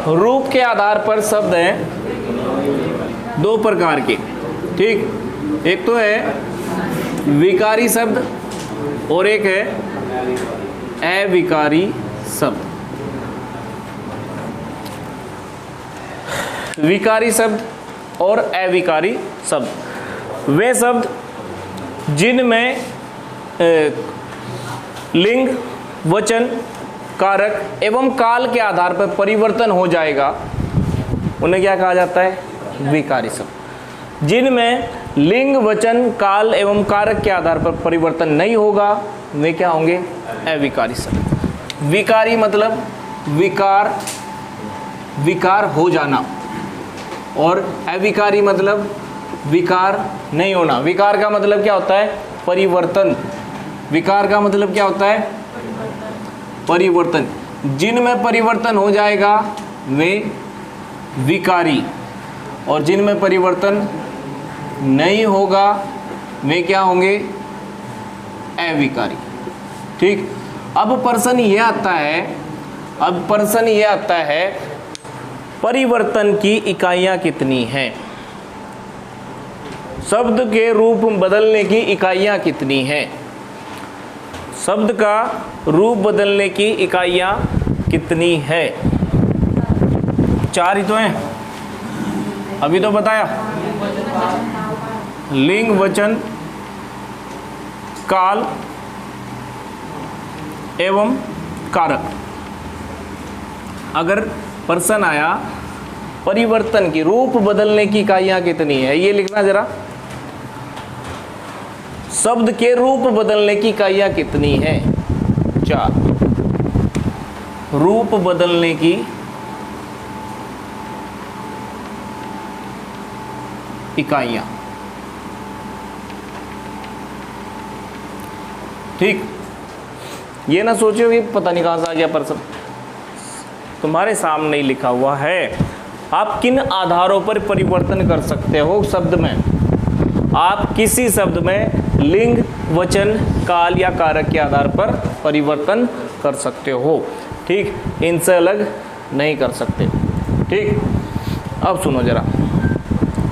रूप के आधार पर शब्द हैं दो प्रकार के, ठीक। एक तो है विकारी शब्द और एक है अविकारी शब्द। विकारी शब्द और अविकारी शब्द वे शब्द जिनमें लिंग, वचन, कारक एवं काल के आधार पर परिवर्तन हो जाएगा, उन्हें क्या कहा जाता है? विकारी शब्द। जिनमें लिंग, वचन, काल एवं कारक के आधार पर परिवर्तन नहीं होगा, वे क्या होंगे? अविकारी शब्द। विकारी मतलब विकार हो जाना, और अविकारी मतलब विकार नहीं होना। विकार का मतलब क्या होता है? परिवर्तन। विकार का मतलब क्या होता है? परिवर्तन। जिनमें परिवर्तन हो जाएगा वे विकारी, और जिनमें परिवर्तन नहीं होगा वे क्या होंगे? अविकारी, ठीक। अब प्रश्न ये आता है परिवर्तन की इकाइयां कितनी हैं? शब्द के रूप बदलने की इकाइयां कितनी हैं? शब्द का रूप बदलने की इकाइयां कितनी है? 4 ही तो हैं, अभी तो बताया। लिंग, वचन, काल एवं कारक। अगर प्रश्न आया परिवर्तन की, रूप बदलने की इकाइयां कितनी है, ये लिखना जरा। शब्द के रूप बदलने की इकाइयां कितनी है? 4। रूप बदलने की इकाइयां, ठीक। ये ना सोचो कि पता नहीं कहां से आ गया प्रश्न, तुम्हारे सामने ही लिखा हुआ है। आप किन आधारों पर परिवर्तन कर सकते हो शब्द में? आप किसी शब्द में लिंग, वचन, काल या कारक के आधार पर परिवर्तन कर सकते हो, ठीक। इनसे अलग नहीं कर सकते, ठीक। अब सुनो जरा,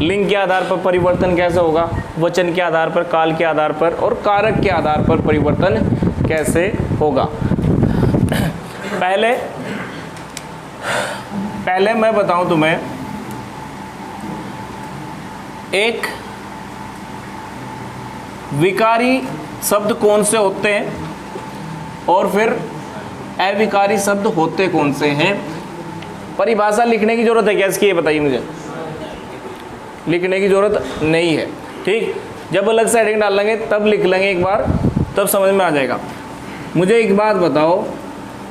लिंग के आधार पर परिवर्तन कैसे होगा? वचन के आधार पर, काल के आधार पर और कारक के आधार पर परिवर्तन कैसे होगा? पहले मैं बताऊं तुम्हें, एक विकारी शब्द कौन से होते हैं और फिर अविकारी शब्द होते कौन से हैं। परिभाषा लिखने की जरूरत है क्या इसकी? ये बताइए मुझे। लिखने की जरूरत नहीं है, ठीक। जब अलग से हेडिंग डाल लेंगे तब लिख लेंगे एक बार, तब समझ में आ जाएगा। मुझे एक बात बताओ,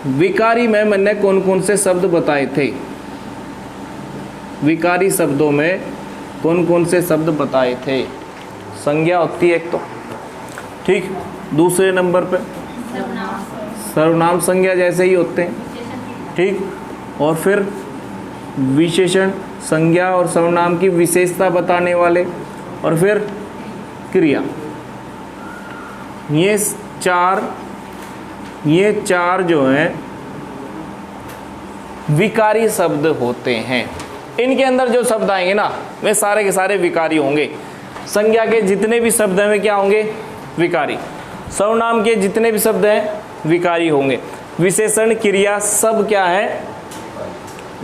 विकारी में मैंने कौन कौन से शब्द बताए थे? विकारी शब्दों में कौन कौन से शब्द बताए थे? संज्ञा होती है एक तो, ठीक। दूसरे नंबर पे सर्वनाम संज्ञा जैसे ही होते हैं, ठीक। और फिर विशेषण, संज्ञा और सर्वनाम की विशेषता बताने वाले, और फिर क्रिया। ये चार जो हैं विकारी शब्द होते हैं। इनके अंदर जो शब्द आएंगे ना, वे सारे के सारे विकारी होंगे। संज्ञा के जितने भी शब्द हैं वे क्या होंगे? विकारी। सर्वनाम के जितने भी शब्द हैं विकारी होंगे। विशेषण, क्रिया सब क्या है?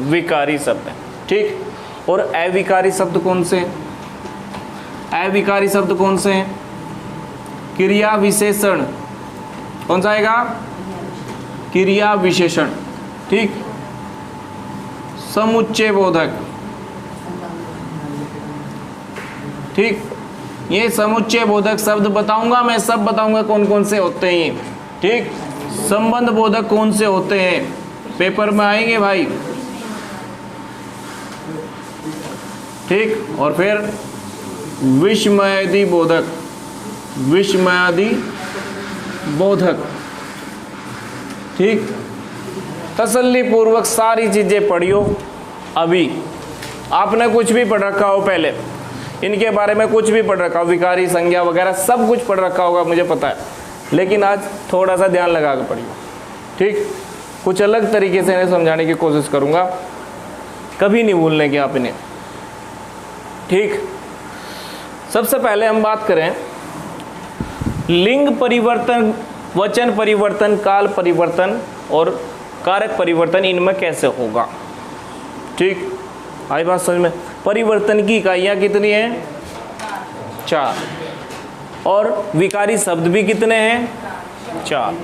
विकारी शब्द हैं, ठीक। और अविकारी शब्द कौन से हैं? अविकारी शब्द कौन से हैं? क्रिया, विशेषण, कौन सा आएगा? क्रिया विशेषण, ठीक। समुच्चय बोधक, ठीक। ये समुच्चय बोधक शब्द बताऊंगा मैं, सब बताऊंगा कौन कौन से होते हैं, ठीक। संबंध बोधक कौन से होते हैं, पेपर में आएंगे भाई, ठीक। और फिर विस्मयादि बोधक, विस्मयादि बोधक, ठीक। तसल्ली पूर्वक सारी चीज़ें पढ़ियो। अभी आपने कुछ भी पढ़ रखा हो, पहले इनके बारे में कुछ भी पढ़ रखा हो, विकारी, संज्ञा वगैरह सब कुछ पढ़ रखा होगा, मुझे पता है। लेकिन आज थोड़ा सा ध्यान लगा कर पढ़िए, ठीक। कुछ अलग तरीके से इन्हें समझाने की कोशिश करूँगा। कभी नहीं भूलने के आप इन्हें। ठीक, सबसे पहले हम बात करें लिंग परिवर्तन, वचन परिवर्तन, काल परिवर्तन और कारक परिवर्तन, इनमें कैसे होगा। ठीक, आई बात समझ में। परिवर्तन की इकाइयाँ कितनी हैं? 4, और विकारी शब्द भी कितने हैं? 4,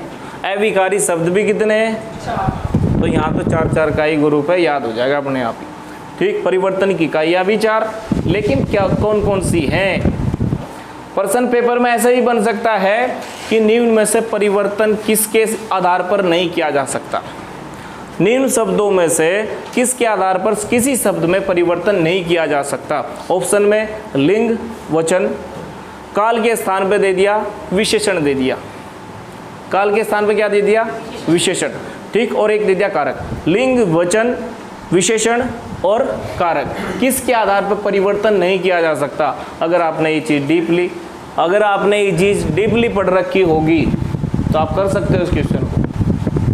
अविकारी शब्द भी कितने हैं? 4। तो यहाँ तो 4 का ही ग्रुप है, याद हो जाएगा अपने आप ही। ठीक, परिवर्तन की इकाइयाँ भी 4, लेकिन क्या कौन कौन सी हैं? प्रश्न पेपर में ऐसा ही बन सकता है कि निम्न में से परिवर्तन किसके आधार पर नहीं किया जा सकता। निम्न शब्दों में से किसके आधार पर किसी शब्द में परिवर्तन नहीं किया जा सकता। ऑप्शन में लिंग, वचन, काल के स्थान पे दे दिया विशेषण दे दिया, काल के स्थान पे क्या दे दिया? विशेषण। ठीक, और एक दे दिया कारक। लिंग, वचन, विशेषण और कारक, किसके आधार पर परिवर्तन नहीं किया जा सकता। अगर आपने ये चीज़ डीपली पढ़ रखी होगी तो आप कर सकते हो इस क्वेश्चन को।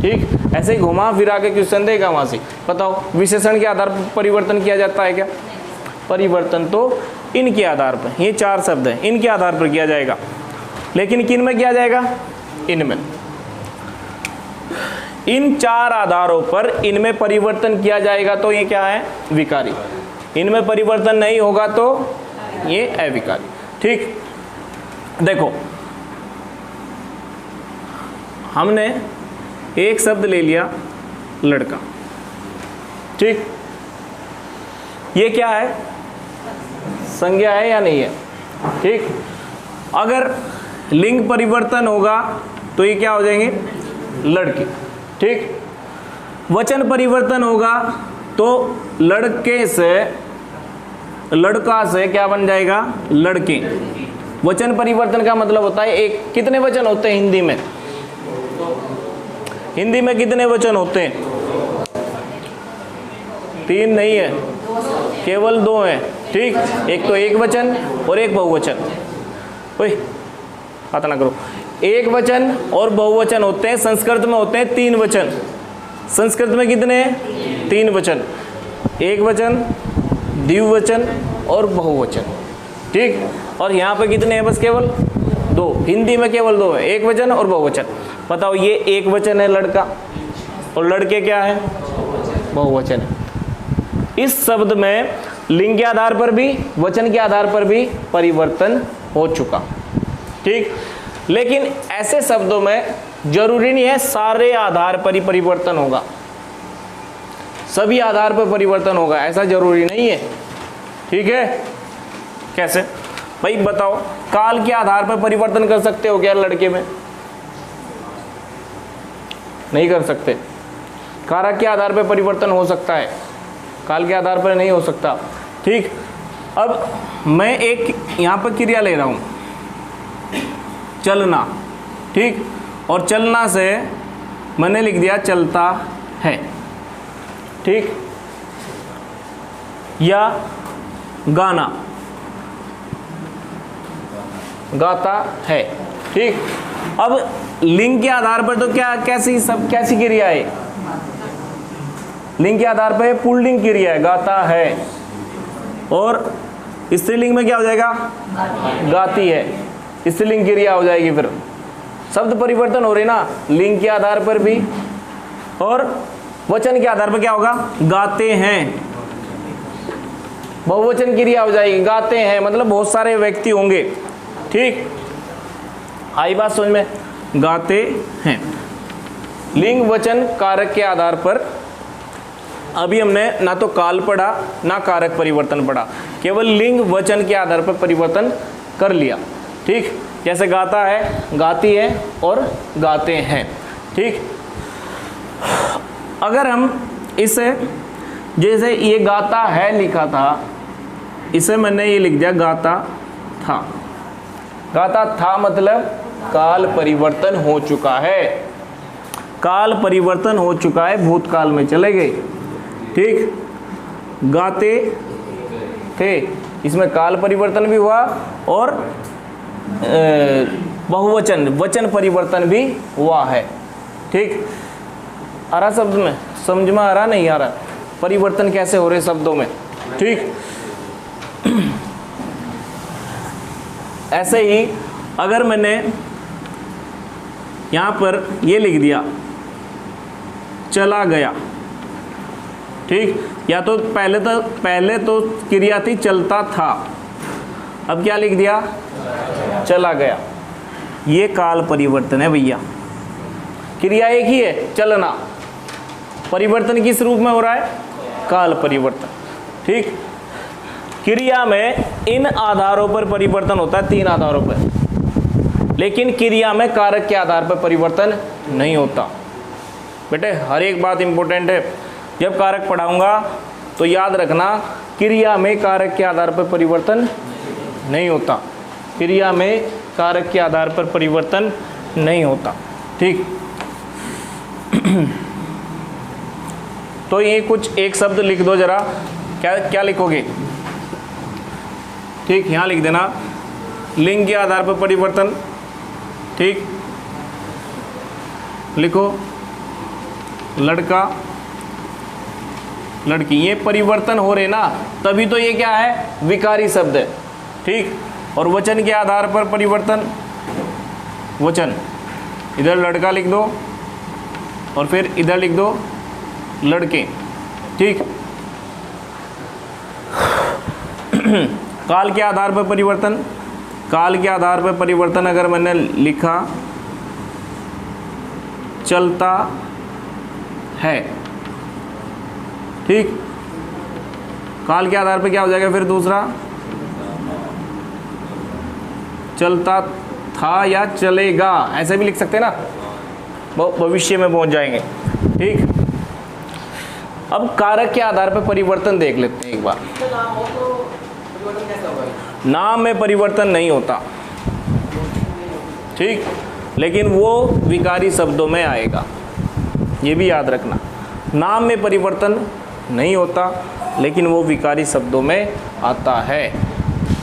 ठीक, ऐसे ही घुमा फिरा के क्वेश्चन देगा वहाँ से। बताओ विशेषण के आधार पर परिवर्तन किया जाता है क्या? परिवर्तन तो इनके आधार पर, ये 4 शब्द हैं, इनके आधार पर किया जाएगा। लेकिन किन में किया जाएगा? इनमें। इन 4 आधारों पर इनमें परिवर्तन किया जाएगा तो ये क्या है? विकारी। इनमें परिवर्तन नहीं होगा तो ये अविकारी। ठीक, देखो हमने एक शब्द ले लिया लड़का। ठीक, ये क्या है? संज्ञा है या नहीं है? ठीक, अगर लिंग परिवर्तन होगा तो ये क्या हो जाएंगे? लड़की। ठीक, वचन परिवर्तन होगा तो लड़के से, लड़का से क्या बन जाएगा? लड़की। वचन परिवर्तन का मतलब होता है एक, कितने वचन होते हैं हिंदी में? हिंदी में कितने वचन होते हैं? 3 नहीं है, केवल 2 हैं। ठीक, एक तो एक वचन और एक बहुवचन। ओए बात ना करो। एक वचन और बहुवचन होते हैं, संस्कृत में होते हैं 3 वचन। संस्कृत में कितने हैं? 3 वचन, एक वचन, द्विवचन और बहुवचन। ठीक, और यहाँ पे कितने हैं? बस केवल 2। हिंदी में केवल 2 है, एक वचन और बहुवचन। बताओ, ये एक वचन है लड़का और लड़के क्या है? बहुवचन है। इस शब्द में लिंग के आधार पर भी, वचन के आधार पर भी परिवर्तन हो चुका। ठीक, लेकिन ऐसे शब्दों में जरूरी नहीं है सारे आधार पर ही परिवर्तन होगा, सभी आधार पर परिवर्तन होगा, ऐसा जरूरी नहीं है। ठीक है, कैसे भाई बताओ? काल के आधार पर परिवर्तन कर सकते हो क्या लड़के में? नहीं कर सकते। कारक के आधार पर परिवर्तन हो सकता है, काल के आधार पर नहीं हो सकता। ठीक, अब मैं एक यहाँ पर क्रिया ले रहा हूँ, चलना। ठीक, और चलना से मैंने लिख दिया चलता है। ठीक, या गाना, गाता है। ठीक, अब लिंग के आधार पर तो क्या कैसी क्रिया है? लिंग के आधार पर पुल्लिंग क्रिया है, गाता है। और स्त्रीलिंग में क्या हो जाएगा? गाती है, स्त्रीलिंग क्रिया हो जाएगी। फिर शब्द परिवर्तन हो रहे ना, लिंग के आधार पर भी और वचन के आधार पर क्या होगा? गाते हैं, बहुवचन क्रिया हो जाएगी। गाते हैं मतलब बहुत सारे व्यक्ति होंगे। ठीक, आई बात समझ में? गाते हैं। लिंग, वचन, कारक के आधार पर अभी हमने ना तो काल पढ़ा ना कारक परिवर्तन पढ़ा, केवल लिंग, वचन के आधार पर परिवर्तन कर लिया। ठीक, जैसे गाता है, गाती है और गाते हैं। ठीक, अगर हम इसे, जैसे ये गाता है लिखा था, इसे मैंने ये लिख दिया गाता था। गाता था मतलब काल परिवर्तन हो चुका है, काल परिवर्तन हो चुका है, भूतकाल में चले गए। ठीक, गाते थे, इसमें काल परिवर्तन भी हुआ और बहुवचन, वचन परिवर्तन भी हुआ है। ठीक, आ रहा शब्द में समझ में आ रहा? नहीं आ रहा? परिवर्तन कैसे हो रहे शब्दों में। ठीक, ऐसे ही अगर मैंने यहाँ पर ये लिख दिया चला गया, ठीक, या तो पहले तो क्रिया थी चलता था, अब क्या लिख दिया चला गया, ये काल परिवर्तन है भैया। क्रिया एक ही है चलना, परिवर्तन किस रूप में हो रहा है, काल परिवर्तन। ठीक, क्रिया में इन आधारों पर परिवर्तन होता है, 3 आधारों पर, लेकिन क्रिया में कारक के आधार पर परिवर्तन नहीं होता। बेटे हर एक बात इंपॉर्टेंट है, जब कारक पढ़ाऊंगा तो याद रखना क्रिया में कारक के आधार पर परिवर्तन नहीं होता, क्रिया में कारक के आधार पर परिवर्तन नहीं होता। ठीक, तो ये कुछ एक शब्द लिख दो जरा, क्या लिखोगे। ठीक, यहाँ लिख देना लिंग के आधार पर परिवर्तन। ठीक, लिखो लड़का लड़की, ये परिवर्तन हो रहे ना, तभी तो ये क्या है विकारी शब्द है। ठीक, और वचन के आधार पर परिवर्तन, वचन, इधर लड़का लिख दो और फिर इधर लिख दो लड़के। ठीक, काल के आधार पर परिवर्तन, काल के आधार पर परिवर्तन अगर मैंने लिखा चलता है, ठीक, काल के आधार पर क्या हो जाएगा फिर दूसरा, चलता था या चलेगा, ऐसे भी लिख सकते हैं ना, भविष्य में पहुंच जाएंगे। ठीक, अब कारक के आधार पर परिवर्तन देख लेते हैं एक बार। नाम में परिवर्तन नहीं होता, ठीक, लेकिन वो विकारी शब्दों में आएगा, ये भी याद रखना। नाम में परिवर्तन नहीं होता लेकिन वो विकारी शब्दों में आता है,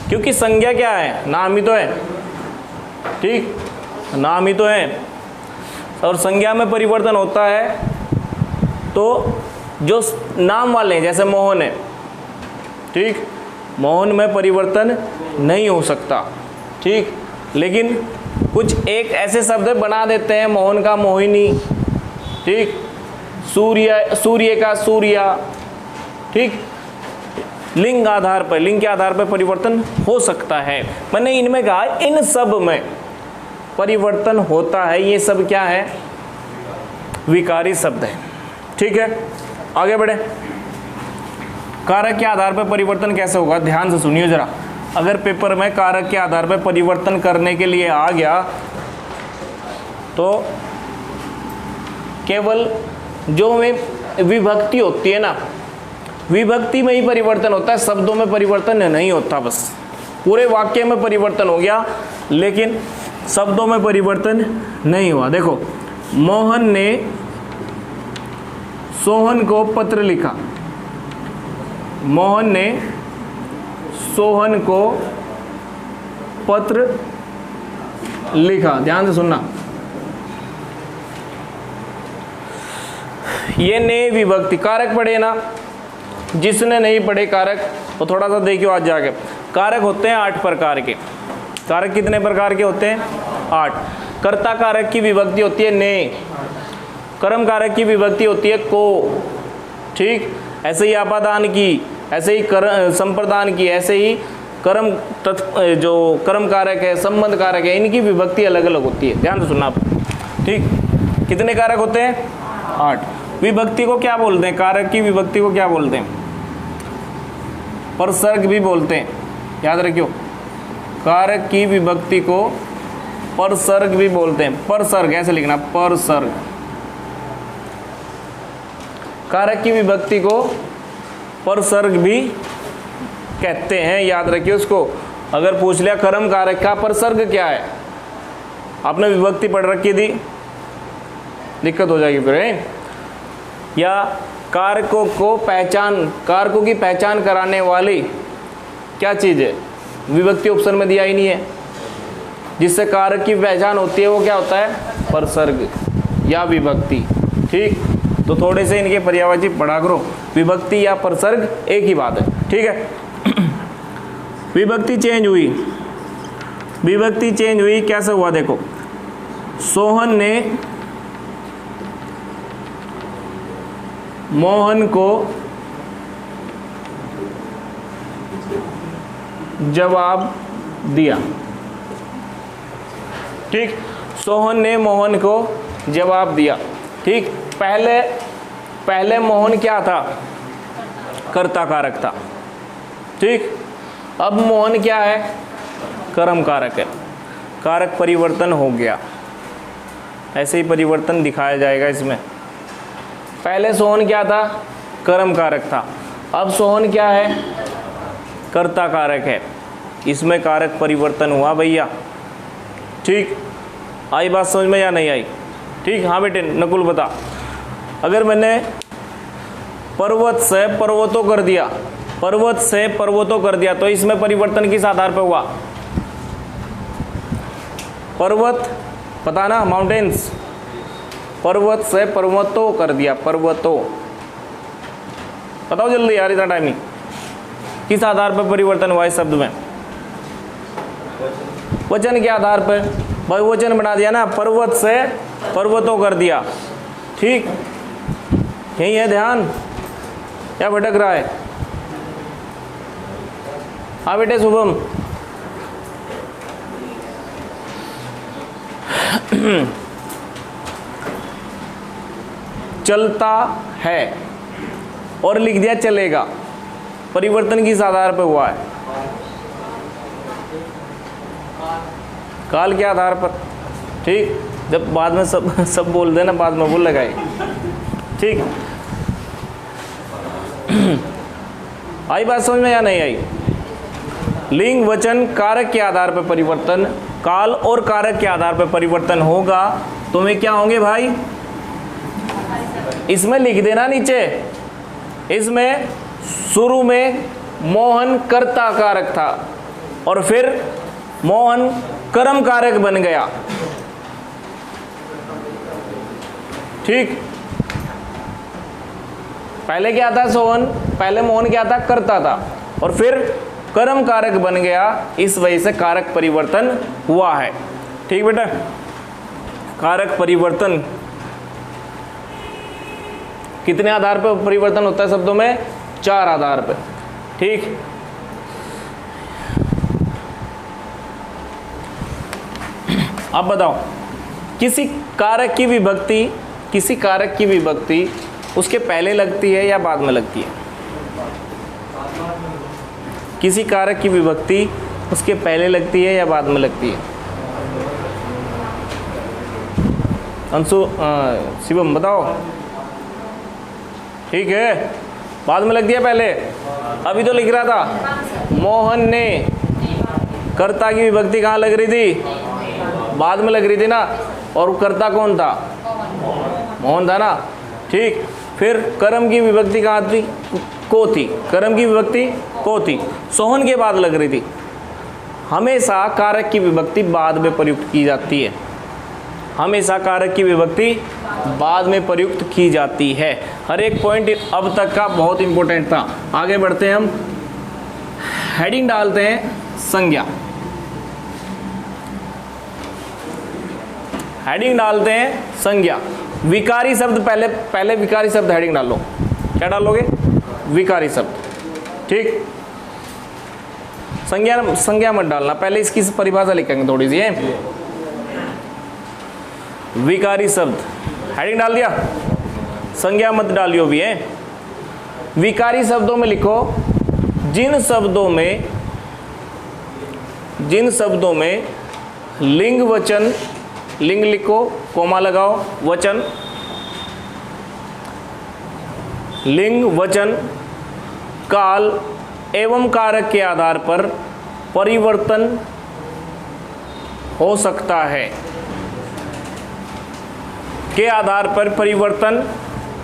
क्योंकि संज्ञा क्या है, नाम ही तो है। ठीक, नाम ही तो है, और संज्ञा में परिवर्तन होता है तो जो नाम वाले हैं, जैसे मोहन है, ठीक, मोहन में परिवर्तन नहीं हो सकता। ठीक, लेकिन कुछ एक ऐसे शब्द बना देते हैं, मोहन का मोहिनी, ठीक, सूर्य का सूर्या। ठीक, लिंग आधार पर, लिंग के आधार पर परिवर्तन हो सकता है। मैंने इनमें कहा इन सब में परिवर्तन होता है, ये सब क्या है विकारी शब्द है। ठीक है, आगे बढ़े। कारक के आधार पर परिवर्तन कैसे होगा, ध्यान से सुनिए जरा। अगर पेपर में कारक के आधार पर परिवर्तन करने के लिए आ गया तो केवल जो में विभक्ति होती है ना, विभक्ति में ही परिवर्तन होता है, शब्दों में परिवर्तन नहीं होता। बस पूरे वाक्य में परिवर्तन हो गया लेकिन शब्दों में परिवर्तन नहीं हुआ। देखो, मोहन ने सोहन को पत्र लिखा, मोहन ने सोहन को पत्र लिखा। ध्यान से सुनना, ये ने विभक्ति, कारक पढ़े ना, जिसने नहीं पढ़े कारक वो थोड़ा सा देखियो आज जाके। कारक होते हैं 8 प्रकार के। कारक कितने प्रकार के होते हैं, 8। कर्ता कारक की विभक्ति होती है ने, कर्म कारक की विभक्ति होती है को, ठीक, ऐसे ही आपादान की, ऐसे ही संप्रदान की, ऐसे ही कर्म जो कर्म कारक है, संबंध कारक है, इनकी विभक्ति अलग अलग होती है। ध्यान से सुनना आप। ठीक, कितने कारक होते हैं, 8। विभक्ति को क्या बोलते हैं, कारक की विभक्ति को क्या बोलते हैं, परसर्ग भी बोलते हैं, याद रखियो। कारक की विभक्ति को परसर्ग भी बोलते हैं। परसर्ग ऐसे लिखना, परसर्ग। कारक की विभक्ति को परसर्ग भी कहते हैं, याद रखिए उसको। अगर पूछ लिया कर्म कारक का परसर्ग क्या है, आपने विभक्ति पढ़ रखी थी, दिक्कत हो जाएगी फिर। या कारकों को पहचान, कारकों की पहचान कराने वाली क्या चीज़ है, विभक्ति ऑप्शन में दिया ही नहीं है। जिससे कारक की पहचान होती है वो क्या होता है, परसर्ग या विभक्ति। ठीक, तो थोड़े से इनके पर्यायवाची पढ़ा करो। विभक्ति या प्रसर्ग एक ही बात है, ठीक है। विभक्ति चेंज हुई, विभक्ति चेंज हुई, कैसे हुआ देखो। सोहन ने मोहन को जवाब दिया, ठीक। सोहन ने मोहन को जवाब दिया, ठीक। पहले मोहन क्या था, कर्ता कारक था, ठीक। अब मोहन क्या है, कर्म कारक है। कारक परिवर्तन हो गया, ऐसे ही परिवर्तन दिखाया जाएगा इसमें। पहले सोहन क्या था, कर्म कारक था, अब सोहन क्या है, कर्ता कारक है। इसमें कारक परिवर्तन हुआ भैया, ठीक। आई बात समझ में या नहीं आई, ठीक। हाँ बेटे नकुल बता। अगर मैंने पर्वत से पर्वतों कर दिया, पर्वत से पर्वतों कर दिया, तो इसमें परिवर्तन किस आधार पर हुआ, पर्वत पता ना, माउंटेन्स। पर्वत से पर्वतों कर दिया, पर्वतों। बताओ जल्दी यार, इतना टाइम नहीं। किस आधार पर परिवर्तन हुआ इस शब्द में, वचन के आधार पर। बहुवचन बना दिया ना, पर्वत से पर्वतों कर दिया, ठीक। यही है ध्यान, क्या भटक रहा है। हाँ बेटे शुभम। चलता है और लिख दिया चलेगा, परिवर्तन किस आधार पर हुआ है, काल के आधार पर, ठीक। जब बाद में सब बोल देना, बाद में बोल लगाए, ठीक। आई बात समझ में या नहीं आई। लिंग वचन कारक के आधार पर परिवर्तन, काल और कारक के आधार पर परिवर्तन होगा, तो वे क्या होंगे भाई, इसमें लिख देना नीचे। इसमें शुरू में मोहन कर्ता कारक था और फिर मोहन कर्म कारक बन गया, ठीक। पहले क्या था सोहन, पहले मोहन क्या था, कर्ता था, और फिर कर्म कारक बन गया। इस वजह से कारक परिवर्तन हुआ है, ठीक बेटा। कारक परिवर्तन कितने आधार पर परिवर्तन होता है शब्दों में, 4 आधार पर, ठीक। अब बताओ, किसी कारक की विभक्ति, किसी कारक की विभक्ति उसके पहले लगती है या बाद में लगती है, किसी कारक की विभक्ति उसके पहले लगती है या बाद में लगती है। अंशु शिवम बताओ, ठीक है, बाद में लग दिया पहले। अभी तो लिख रहा था मोहन ने, कर्ता की विभक्ति कहाँ लग रही थी, बाद में लग रही थी ना, और कर्ता कौन था, मोहन था ना, ठीक। फिर कर्म की विभक्ति कहाँ थी, को थी, कर्म की विभक्ति को थी, सोहन के बाद लग रही थी। हमेशा कारक की विभक्ति बाद में प्रयुक्त की जाती है, हमेशा कारक की विभक्ति बाद में प्रयुक्त की जाती है। हर एक पॉइंट अब तक का बहुत इंपॉर्टेंट था। आगे बढ़ते हैं हम, हेडिंग डालते हैं संज्ञा, हेडिंग डालते हैं संज्ञा। विकारी शब्द पहले विकारी शब्द हेडिंग डालो। क्या डालोगे, विकारी शब्द, ठीक। संज्ञा मत डालना, पहले इसकी परिभाषा लिखेंगे थोड़ी सी है। विकारी शब्द हेडिंग डाल दिया, संज्ञा मत डालियो भी है। विकारी शब्दों में लिखो जिन शब्दों में लिंग वचन, लिंग लिखो, कोमा लगाओ, वचन, लिंग वचन काल एवं कारक के आधार पर परिवर्तन हो सकता है, के आधार पर परिवर्तन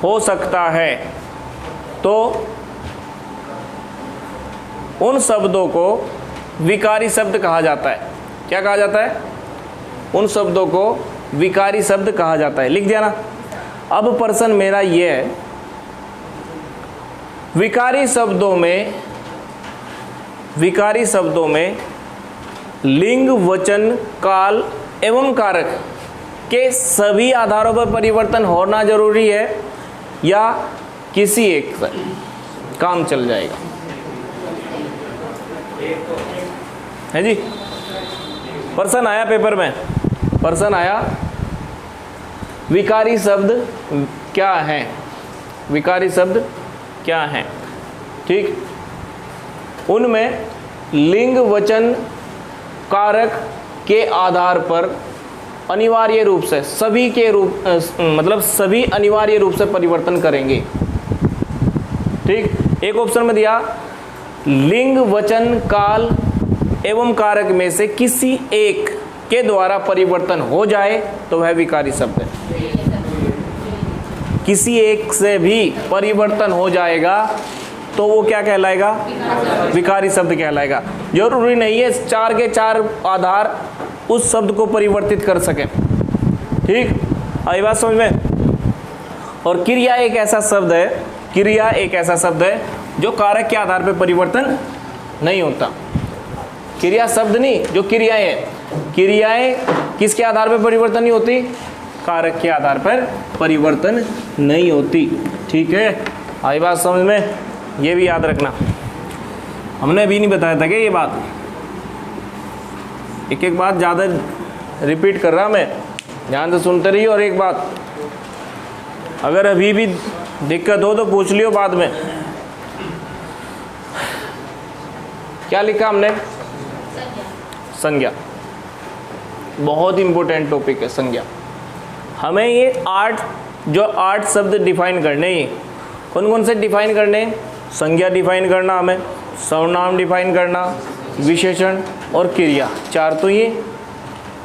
हो सकता है, तो उन शब्दों को विकारी शब्द कहा जाता है। क्या कहा जाता है, उन शब्दों को विकारी शब्द कहा जाता है। लिख दिया ना। अब प्रश्न मेरा ये है, विकारी शब्दों में लिंग, वचन, काल एवं कारक के सभी आधारों पर परिवर्तन होना जरूरी है या किसी एक से काम चल जाएगा? है जी, प्रश्न आया पेपर में, प्रश्न आया विकारी शब्द क्या है, विकारी शब्द क्या है, ठीक। उनमें लिंग, वचन, कारक के आधार पर अनिवार्य रूप से सभी के रूप मतलब सभी अनिवार्य रूप से परिवर्तन करेंगे, ठीक। एक ऑप्शन में दिया लिंग, वचन, काल एवं कारक में से किसी एक के द्वारा परिवर्तन हो जाए तो वह विकारी शब्द है। किसी एक से भी परिवर्तन हो जाएगा तो वो क्या कहलाएगा? विकारी शब्द कहलाएगा। जरूरी नहीं है 4 के 4 आधार उस शब्द को परिवर्तित कर सकें, ठीक। आई बात समझ में? और क्रिया एक ऐसा शब्द है, क्रिया एक ऐसा शब्द है जो कारक के आधार पर परिवर्तन नहीं होता। क्रिया शब्द नहीं, जो क्रियाएं हैं, क्रियाएं किसके आधार पर परिवर्तन नहीं होती? कारक के आधार पर परिवर्तन नहीं होती, ठीक है। आई बात समझ में? ये भी याद रखना, हमने अभी नहीं बताया था कि ये बात, एक एक बात ज़्यादा रिपीट कर रहा मैं, ध्यान से सुनते रहिए। और एक बात, अगर अभी भी दिक्कत हो तो पूछ लियो बाद में। क्या लिखा हमने? संज्ञा। बहुत इंपॉर्टेंट टॉपिक है संज्ञा। हमें ये 8 शब्द डिफाइन करने ही, कौन कौन से डिफाइन करने? संज्ञा डिफाइन करना, हमें सर्वनाम डिफाइन करना, विशेषण और क्रिया। 4 तो ये,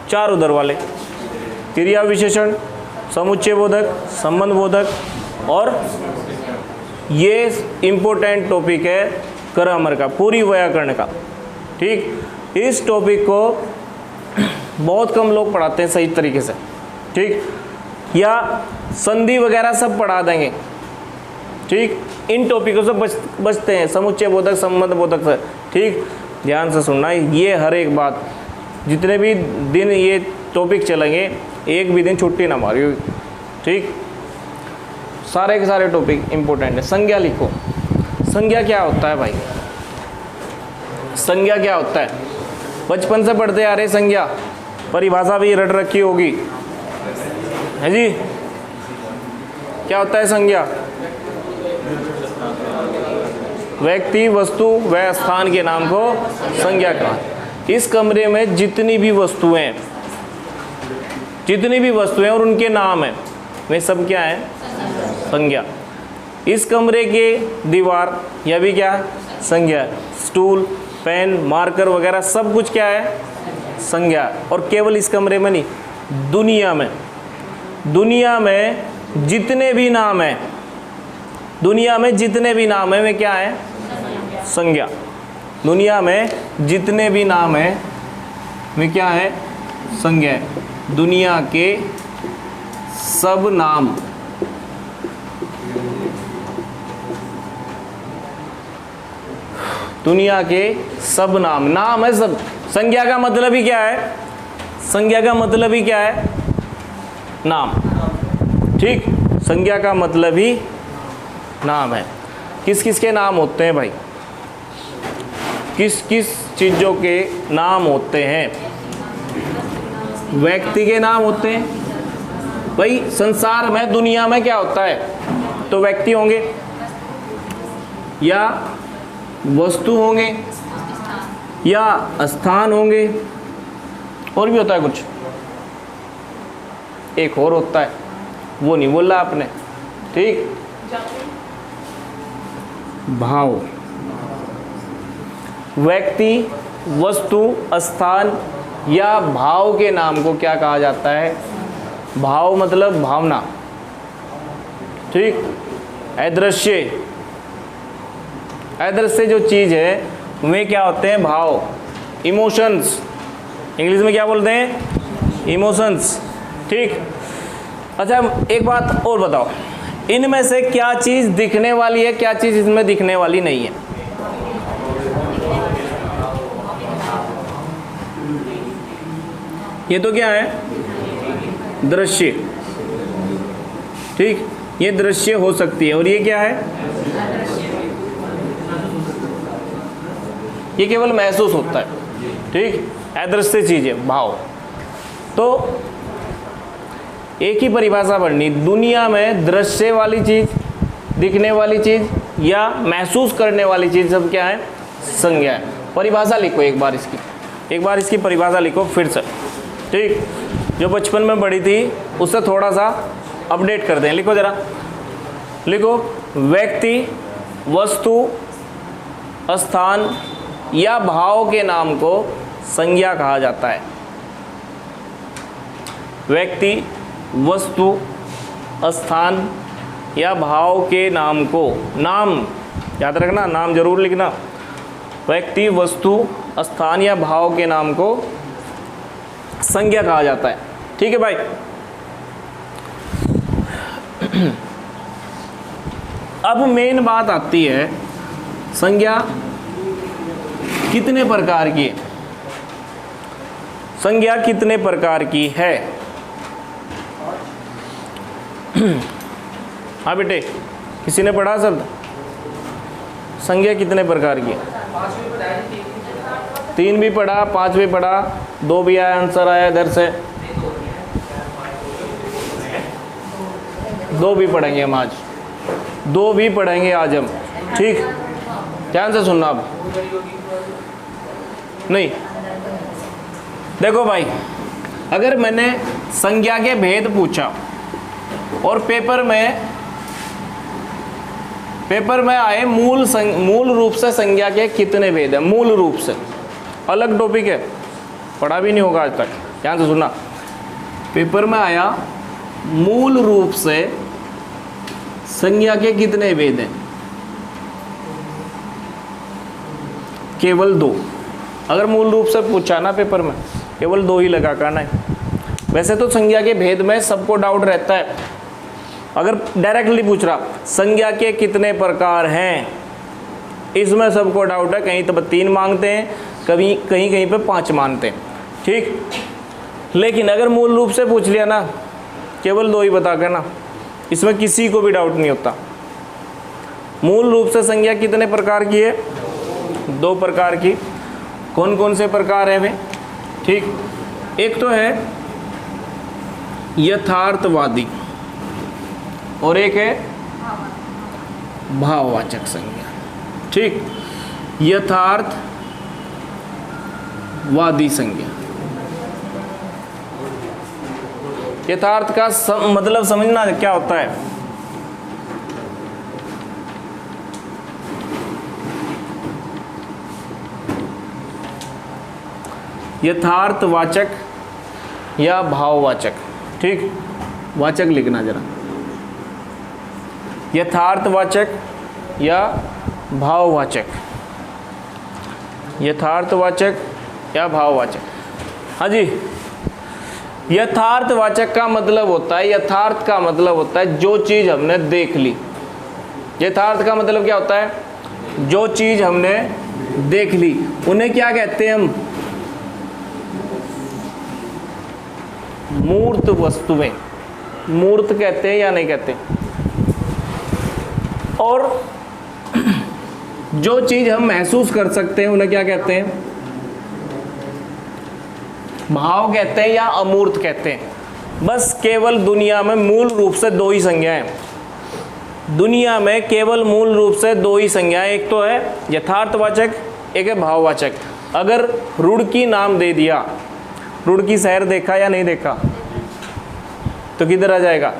4 उधर वाले, क्रिया, विशेषण, समुच्चय बोधक, संबंध बोधक, और ये इम्पोर्टेंट टॉपिक है ग्रामर का, पूरी व्याकरण का, ठीक। इस टॉपिक को बहुत कम लोग पढ़ाते हैं सही तरीके से, ठीक। या संधि वगैरह सब पढ़ा देंगे, ठीक। इन टॉपिकों से बचते हैं, समुच्चय बोधक, संबंध बोधक से, ठीक। ध्यान से सुनना, ये हर एक बात, जितने भी दिन ये टॉपिक चलेंगे एक भी दिन छुट्टी ना मारियो, ठीक। सारे के सारे टॉपिक इंपॉर्टेंट है। संज्ञा लिखो। संज्ञा क्या होता है भाई? संज्ञा क्या होता है? बचपन से पढ़ते आ रहे संज्ञा, परिभाषा भी रट रखी होगी, है जी। क्या होता है संज्ञा? व्यक्ति, वस्तु व स्थान के नाम को संज्ञा कहा। इस कमरे में जितनी भी वस्तुएं और उनके नाम हैं, वे सब क्या है? संज्ञा। इस कमरे के दीवार, यह भी क्या है? संज्ञा। स्टूल, पेन, मार्कर वगैरह सब कुछ क्या है? संज्ञा। और केवल इस कमरे में नहीं, दुनिया में जितने भी नाम हैं, वे क्या है? संज्ञा। दुनिया में जितने भी नाम हैं वे क्या है? संज्ञा। दुनिया के सब नाम नाम है सब। संज्ञा का मतलब ही क्या है? संज्ञा का मतलब ही क्या है? नाम, ठीक। संज्ञा का मतलब ही नाम है। किस किस के नाम होते हैं भाई? किस किस चीज़ों के नाम होते हैं? व्यक्ति के नाम होते हैं भाई। संसार में, दुनिया में क्या होता है? तो व्यक्ति होंगे या वस्तु होंगे या स्थान होंगे, और भी होता है कुछ, एक और होता है, वो नहीं बोला आपने, ठीक। भाव। व्यक्ति, वस्तु, स्थान या भाव के नाम को क्या कहा जाता है? भाव मतलब भावना, ठीक। अदृश्य जो चीज़ है वे क्या होते हैं? भाव, इमोशंस। इंग्लिश में क्या बोलते हैं? इमोशंस, ठीक। अच्छा एक बात और बताओ, इनमें से क्या चीज दिखने वाली है, क्या चीज इसमें दिखने वाली नहीं है? ये तो क्या है? दृश्य। ठीक, ये दृश्य हो सकती है। और ये क्या है? ये केवल महसूस होता है। ठीक, अदृश्य चीज है, भाव। तो एक ही परिभाषा पढ़नी, दुनिया में दृश्य वाली चीज, दिखने वाली चीज या महसूस करने वाली चीज सब क्या है? संज्ञा है। परिभाषा लिखो एक बार इसकी परिभाषा लिखो फिर से। ठीक, जो बचपन में पढ़ी थी उससे थोड़ा सा अपडेट कर दें। लिखो जरा, लिखो, व्यक्ति, वस्तु, स्थान या भाव के नाम को संज्ञा कहा जाता है। व्यक्ति, वस्तु, स्थान या भाव के नाम को, नाम याद रखना, नाम जरूर लिखना। व्यक्ति, वस्तु, स्थान या भाव के नाम को संज्ञा कहा जाता है। ठीक है भाई। अब मेन बात आती है, संज्ञा कितने प्रकार की है? संज्ञा कितने प्रकार की है? हाँ बेटे, किसी ने पढ़ा शब्द? संज्ञा कितने प्रकार की है? 3 भी पढ़ा, 5 भी पढ़ा, 2 भी आया, आंसर आया इधर से। 2 भी पढ़ेंगे हम आज, 2 भी पढ़ेंगे आज हम। ठीक, ध्यान से सुनना। अब नहीं, देखो भाई, अगर मैंने संज्ञा के भेद पूछा और पेपर में आए मूल रूप से संज्ञा के कितने भेद है, मूल रूप से, अलग टॉपिक है, पढ़ा भी नहीं होगा आज तक। ध्यान से सुनना, पेपर में आया मूल रूप से संज्ञा के कितने भेद हैं? केवल 2। अगर मूल रूप से पूछा ना पेपर में, केवल 2 ही लगा करना है। वैसे तो संज्ञा के भेद में सबको डाउट रहता है। अगर डायरेक्टली पूछ रहा संज्ञा के कितने प्रकार हैं, इसमें सबको डाउट है। कहीं तो 3 मांगते हैं, कहीं कहीं पे 5 मानते हैं। ठीक, लेकिन अगर मूल रूप से पूछ लिया ना, केवल 2 ही बता कर ना, इसमें किसी को भी डाउट नहीं होता। मूल रूप से संज्ञा कितने प्रकार की है? 2 प्रकार की। कौन कौन से प्रकार है वे? ठीक, एक तो है यथार्थवादी और एक है भाववाचक संज्ञा। ठीक, यथार्थवादी संज्ञा। यथार्थ का मतलब समझना क्या होता है? यथार्थवाचक या भाववाचक। ठीक, वाचक लिखना जरा, यथार्थवाचक या भाववाचक, यथार्थवाचक या भाववाचक। हाँ जी, यथार्थवाचक का मतलब होता है, यथार्थ का मतलब होता है जो चीज हमने देख ली। यथार्थ का मतलब क्या होता है? जो चीज हमने देख ली, उन्हें क्या कहते हैं हम? मूर्त वस्तुएं। मूर्त कहते हैं या नहीं कहते? और जो चीज हम महसूस कर सकते हैं उन्हें क्या कहते हैं? भाव कहते हैं या अमूर्त कहते हैं। बस केवल दुनिया में मूल रूप से 2 ही संज्ञाएं, दुनिया में केवल मूल रूप से 2 ही संज्ञाएं, एक तो है यथार्थवाचक, एक है भाववाचक। अगर रुड़की नाम दे दिया, रुड़की शहर देखा या नहीं देखा, तो किधर आ जाएगा?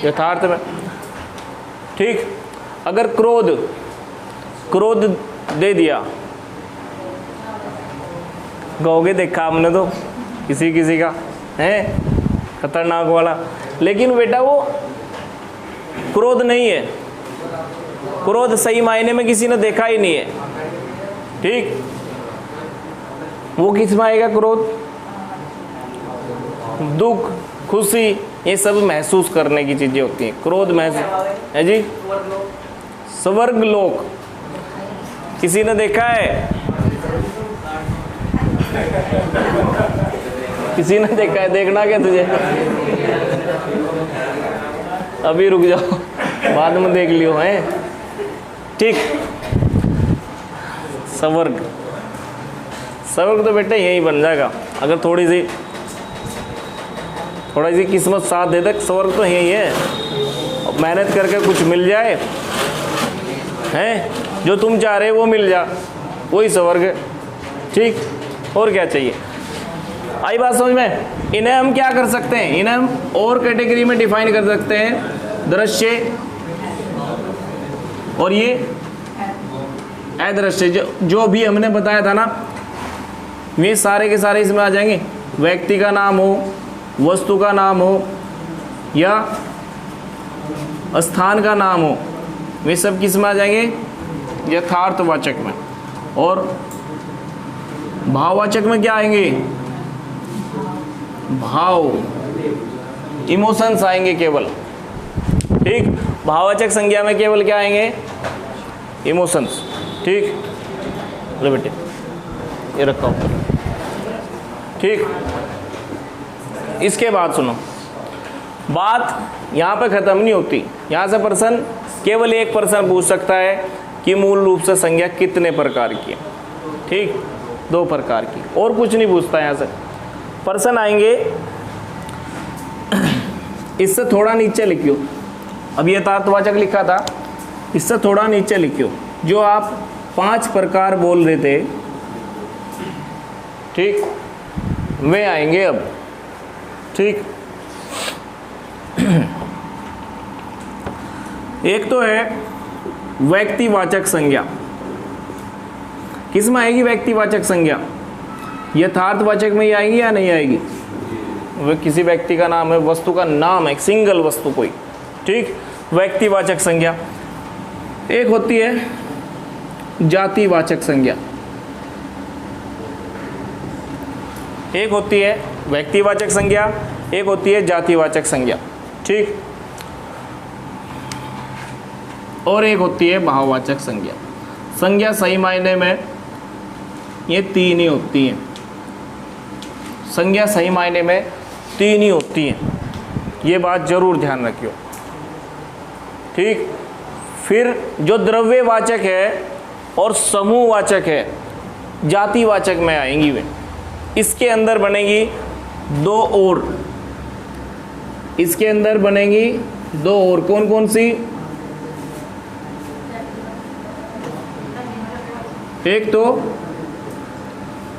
यथार्थ में। ठीक, अगर क्रोध दे दिया, कहोगे देखा हमने तो किसी का है खतरनाक वाला, लेकिन बेटा वो क्रोध नहीं है, क्रोध सही मायने में किसी ने देखा ही नहीं है। ठीक, वो किस में आएगा? क्रोध, दुख, खुशी, ये सब महसूस करने की चीज़ें होती हैं। क्रोध महसूस है जी। स्वर्ग लोक किसी ने देखा है? किसी ने देखा है? देखना क्या तुझे? अभी रुक जाओ, बाद में देख लियो हैं। ठीक, स्वर्ग, स्वर्ग तो बेटा यही बन जाएगा अगर थोड़ी सी किस्मत साथ दे दे। स्वर्ग तो यही है, मेहनत करके कुछ मिल जाए, हैं जो तुम चाह रहे हो वो मिल जा, वही स्वर्ग है। ठीक, और क्या चाहिए? आई बात समझ में? इन्हें हम क्या कर सकते हैं? इन्हें हम और कैटेगरी में डिफाइन कर सकते हैं, दृश्य और ये अदृश्य। जो भी हमने बताया था ना, ये सारे के सारे इसमें आ जाएंगे। व्यक्ति का नाम हो, वस्तु का नाम हो या स्थान का नाम हो, वे सब किस में आ जाएंगे? यथार्थवाचक में। और भाववाचक में क्या आएंगे? भाव, इमोशंस आएंगे केवल। ठीक, भाववाचक संज्ञा में केवल क्या आएंगे? इमोशंस। ठीक, लो बेटे ये रखा ऊपर। ठीक, इसके बाद सुनो, बात यहाँ पे ख़त्म नहीं होती। यहाँ से पर्सन, केवल एक पर्सन पूछ सकता है कि मूल रूप से संज्ञा कितने प्रकार की है। ठीक, 2 प्रकार की, और कुछ नहीं पूछता। यहाँ से पर्सन आएंगे, इससे थोड़ा नीचे लिखियो। अभी यथार्थवाचक लिखा था, इससे थोड़ा नीचे लिखियो। जो आप 5 प्रकार बोल रहे थे, ठीक, वे आएंगे अब। ठीक, एक तो है व्यक्तिवाचक संज्ञा। किस में आएगी व्यक्तिवाचक संज्ञा? यथार्थवाचक में ही आएगी या नहीं आएगी? वह किसी व्यक्ति का नाम है, वस्तु का नाम है, सिंगल वस्तु कोई। ठीक, व्यक्तिवाचक संज्ञा। एक होती है जातिवाचक संज्ञा, एक होती है व्यक्तिवाचक संज्ञा, एक होती है जातिवाचक संज्ञा। ठीक, और एक होती है भाववाचक संज्ञा। संज्ञा सही मायने में ये 3 ही होती हैं। संज्ञा सही मायने में 3 ही होती हैं, ये बात जरूर ध्यान रखियो। ठीक, फिर जो द्रव्यवाचक है और समूहवाचक है, जातिवाचक में आएंगी वे। इसके अंदर बनेगी 2 और, इसके अंदर बनेगी 2 और। कौन कौन सी? एक तो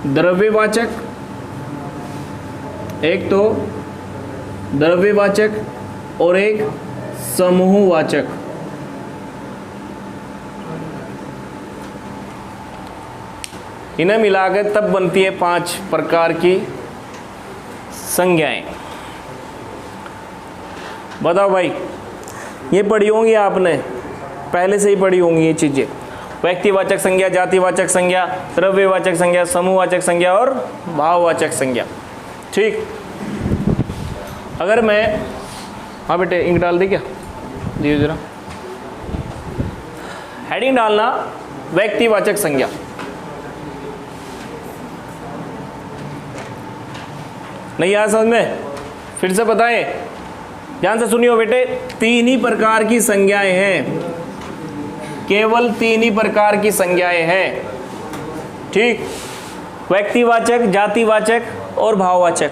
द्रव्यवाचक, एक तो द्रव्यवाचक और एक समूहवाचक। इन्हें मिलाकर तब बनती है 5 प्रकार की संज्ञाएं। बताओ भाई, ये पढ़ी होंगी आपने, पहले से ही पढ़ी होंगी ये चीज़ें। व्यक्तिवाचक संज्ञा, जातिवाचक संज्ञा, द्रव्यवाचक संज्ञा, समूहवाचक संज्ञा और भाववाचक संज्ञा। ठीक, अगर मैं, हाँ बेटे इंक डाल दी क्या? दियो जरा, हेडिंग डालना व्यक्तिवाचक संज्ञा। नहीं आया समझ में? फिर से बताएं, ध्यान से सुनियो बेटे। 3 ही प्रकार की संज्ञाएं हैं, केवल 3 ही प्रकार की संज्ञाएं हैं। ठीक, व्यक्तिवाचक, जातिवाचक और भाववाचक।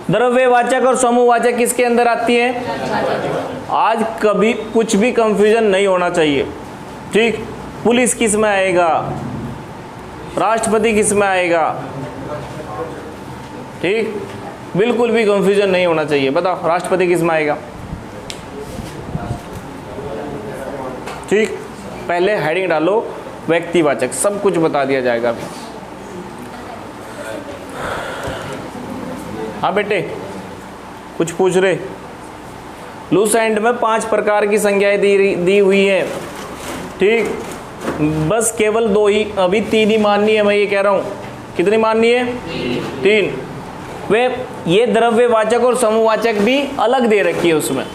द्रव्यवाचक और समूहवाचक किसके अंदर आती है? आज कभी कुछ भी कंफ्यूजन नहीं होना चाहिए। ठीक, पुलिस किस में आएगा? राष्ट्रपति किस में आएगा? ठीक, बिल्कुल भी कंफ्यूजन नहीं होना चाहिए। बताओ राष्ट्रपति किस में आएगा? ठीक, पहले हेडिंग डालो व्यक्तिवाचक, सब कुछ बता दिया जाएगा अभी। हाँ बेटे कुछ पूछ रहे? लूस एंड में 5 प्रकार की संज्ञाएं दी हुई हैं। ठीक, बस केवल 2 ही, अभी 3 ही माननी है। मैं ये कह रहा हूँ, कितनी माननी है? 3। वे ये द्रव्यवाचक और समूहवाचक भी अलग दे रखी है उसमें।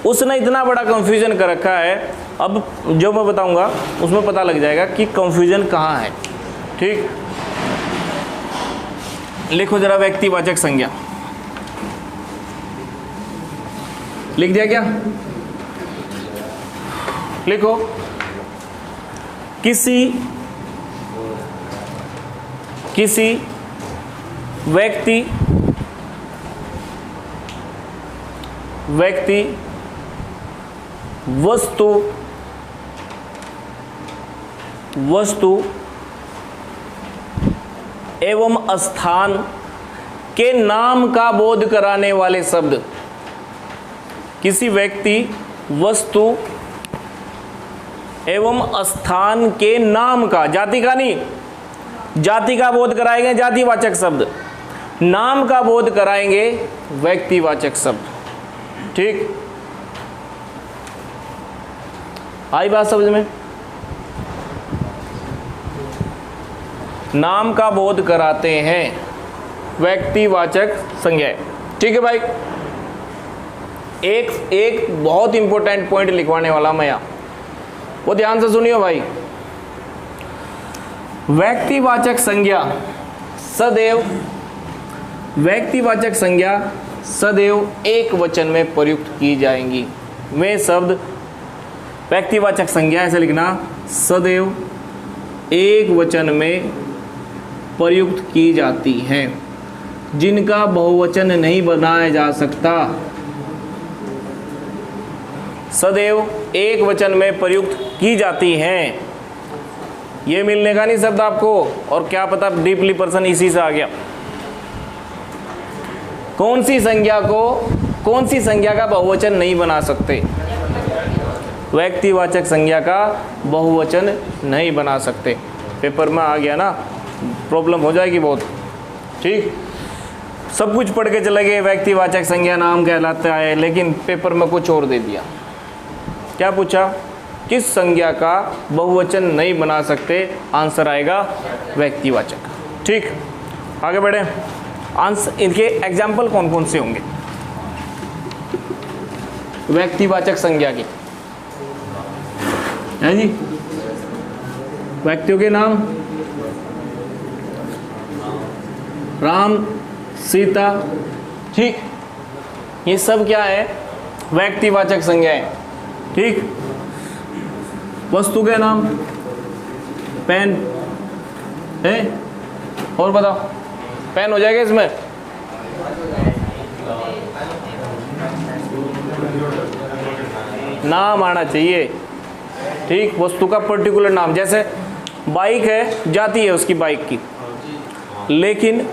उसने इतना बड़ा कंफ्यूजन कर रखा है, अब जो मैं बताऊंगा उसमें पता लग जाएगा कि कंफ्यूजन कहाँ है। ठीक, लिखो जरा व्यक्तिवाचक संज्ञा। लिख दिया क्या? लिखो, किसी व्यक्ति वस्तु एवं स्थान के नाम का बोध कराने वाले शब्द। किसी व्यक्ति, वस्तु एवं स्थान के नाम का, जाति का नहीं, जाति का बोध कराएंगे जातिवाचक शब्द, नाम का बोध कराएंगे व्यक्तिवाचक शब्द। ठीक, आई बात समझ में? नाम का बोध कराते हैं व्यक्तिवाचक संज्ञाएं। ठीक है भाई, एक बहुत इंपॉर्टेंट पॉइंट लिखवाने वाला मैं यहाँ, वो ध्यान से सुनियो भाई। व्यक्तिवाचक सदैव एक वचन में प्रयुक्त की जाएंगी। वे शब्द, व्यक्तिवाचक संज्ञा ऐसे लिखना, सदैव एक वचन में प्रयुक्त की जाती हैं, जिनका बहुवचन नहीं बनाया जा सकता। सदैव एक वचन में प्रयुक्त की जाती हैं, ये मिलने का नहीं शब्द आपको, और क्या पता डीपली पर्सन इसी से आ गया। कौन सी संज्ञा का बहुवचन नहीं बना सकते? व्यक्तिवाचक संज्ञा का बहुवचन नहीं बना सकते। पेपर में आ गया ना, प्रॉब्लम हो जाएगी बहुत। ठीक, सब कुछ पढ़ के चले गए व्यक्तिवाचक संज्ञा नाम कहलाता है, लेकिन पेपर में कुछ और दे दिया। क्या पूछा? किस संज्ञा का बहुवचन नहीं बना सकते? आंसर आएगा व्यक्तिवाचक। ठीक, आगे बढ़े। आंसर, इनके एग्जाम्पल कौन कौन से होंगे व्यक्तिवाचक संज्ञा की? है जी, व्यक्तियों के नाम, राम, सीता। ठीक, ये सब क्या है? व्यक्तिवाचक संज्ञाएं। ठीक, वस्तु के नाम, पेन है, और बताओ, पेन हो जाएगा इसमें? नाम आना चाहिए। ठीक, वस्तु का पर्टिकुलर नाम, जैसे बाइक है, जाति है उसकी बाइक की, लेकिन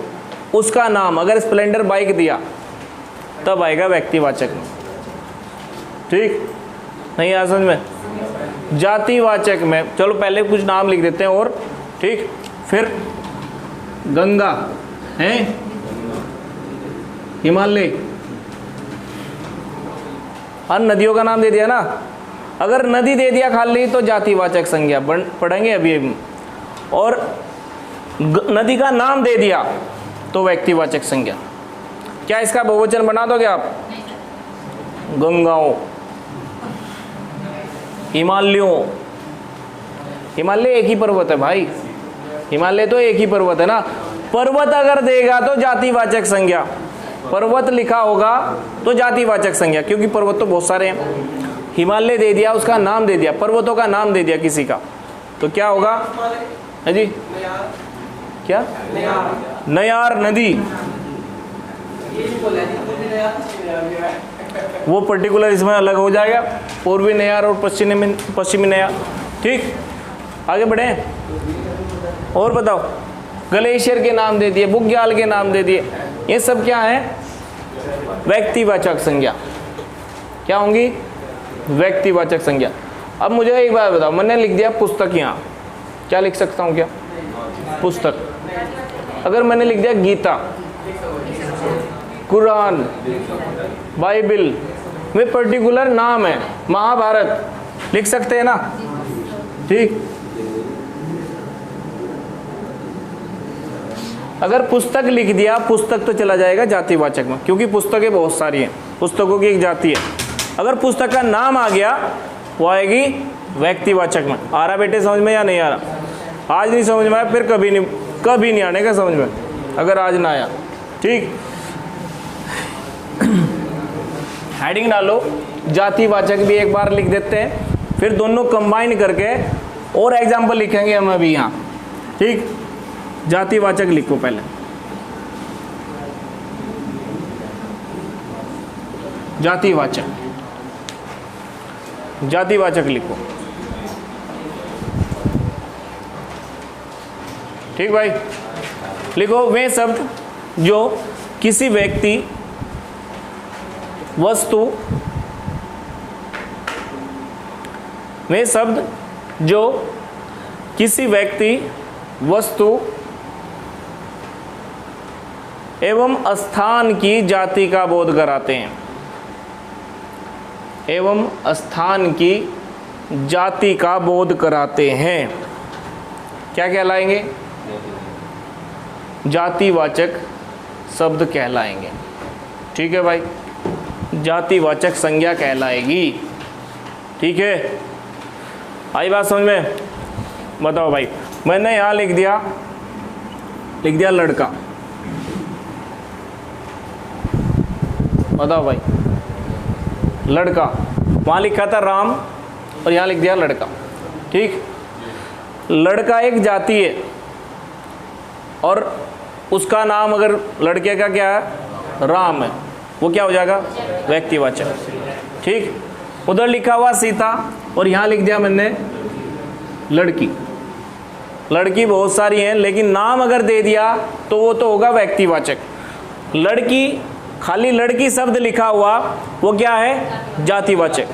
उसका नाम अगर स्प्लेंडर बाइक दिया तब आएगा व्यक्तिवाचक में। ठीक, नहीं आ समझ में? जातिवाचक में चलो पहले कुछ नाम लिख देते हैं और, ठीक, फिर गंगा है, हिमालय, और नदियों का नाम दे दिया ना। अगर नदी दे दिया खाली तो जातिवाचक संज्ञा पढ़ेंगे अभी, और नदी का नाम दे दिया तो व्यक्तिवाचक संज्ञा। क्या इसका बहुवचन बना दोगे आप? गंगाओं, हिमालयों। हिमालय एक ही पर्वत है भाई, हिमालय तो एक ही पर्वत है ना। पर्वत अगर देगा तो जातिवाचक संज्ञा, पर्वत लिखा होगा तो जातिवाचक संज्ञा, क्योंकि पर्वत तो बहुत सारे हैं। हिमालय दे दिया, उसका नाम दे दिया, पर्वतों का नाम दे दिया किसी का, तो क्या होगा? है जी, क्या? नयार नदी, वो पर्टिकुलर इसमें अलग हो जाएगा, पूर्वी नयार और पश्चिमी नयार। ठीक, आगे बढ़े और बताओ। ग्लेशियर के नाम दे दिए, बुग्याल के नाम दे दिए, ये सब क्या है? व्यक्तिवाचक संज्ञा। क्या होंगी? व्यक्तिवाचक संज्ञा। अब मुझे एक बात बताओ, मैंने लिख दिया पुस्तक, यहाँ क्या लिख सकता हूँ? क्या पुस्तक। अगर मैंने लिख दिया गीता, कुरान, बाइबल, वे पर्टिकुलर नाम है, महाभारत लिख सकते हैं ना। ठीक, अगर पुस्तक लिख दिया, पुस्तक तो चला जाएगा जातिवाचक में, क्योंकि पुस्तकें बहुत सारी हैं, पुस्तकों की एक जाति है। अगर पुस्तक का नाम आ गया वो आएगी व्यक्तिवाचक में। आ रहा बेटे समझ में या नहीं आ रहा? आज नहीं समझ में आया फिर कभी नहीं आने का समझ में, अगर आज ना आया। ठीक, हेडिंग डालो, जातिवाचक भी एक बार लिख देते हैं, फिर दोनों कंबाइन करके और एग्जाम्पल लिखेंगे हम अभी यहाँ। ठीक, जातिवाचक लिखो पहले, जातिवाचक लिखो। ठीक भाई, लिखो वे शब्द जो किसी व्यक्ति, वस्तु, वे शब्द जो किसी व्यक्ति, वस्तु एवं स्थान की जाति का बोध कराते हैं, एवं स्थान की जाति का बोध कराते हैं, क्या कहलाएंगे? जातिवाचक शब्द कहलाएंगे। ठीक है भाई, जातिवाचक संज्ञा कहलाएगी। ठीक है, आई बात समझ में? बताओ भाई, मैंने यहाँ लिख दिया लड़का। बताओ भाई, लड़का, वहाँ लिखा था राम और यहाँ लिख दिया लड़का। ठीक, लड़का एक जाति है और उसका नाम अगर लड़के का क्या है? राम है, वो क्या हो जाएगा? व्यक्तिवाचक। ठीक, उधर लिखा हुआ सीता और यहाँ लिख दिया मैंने लड़की। लड़की बहुत सारी हैं, लेकिन नाम अगर दे दिया तो वो तो होगा व्यक्तिवाचक। लड़की, खाली लड़की शब्द लिखा हुआ वो क्या है? जातिवाचक।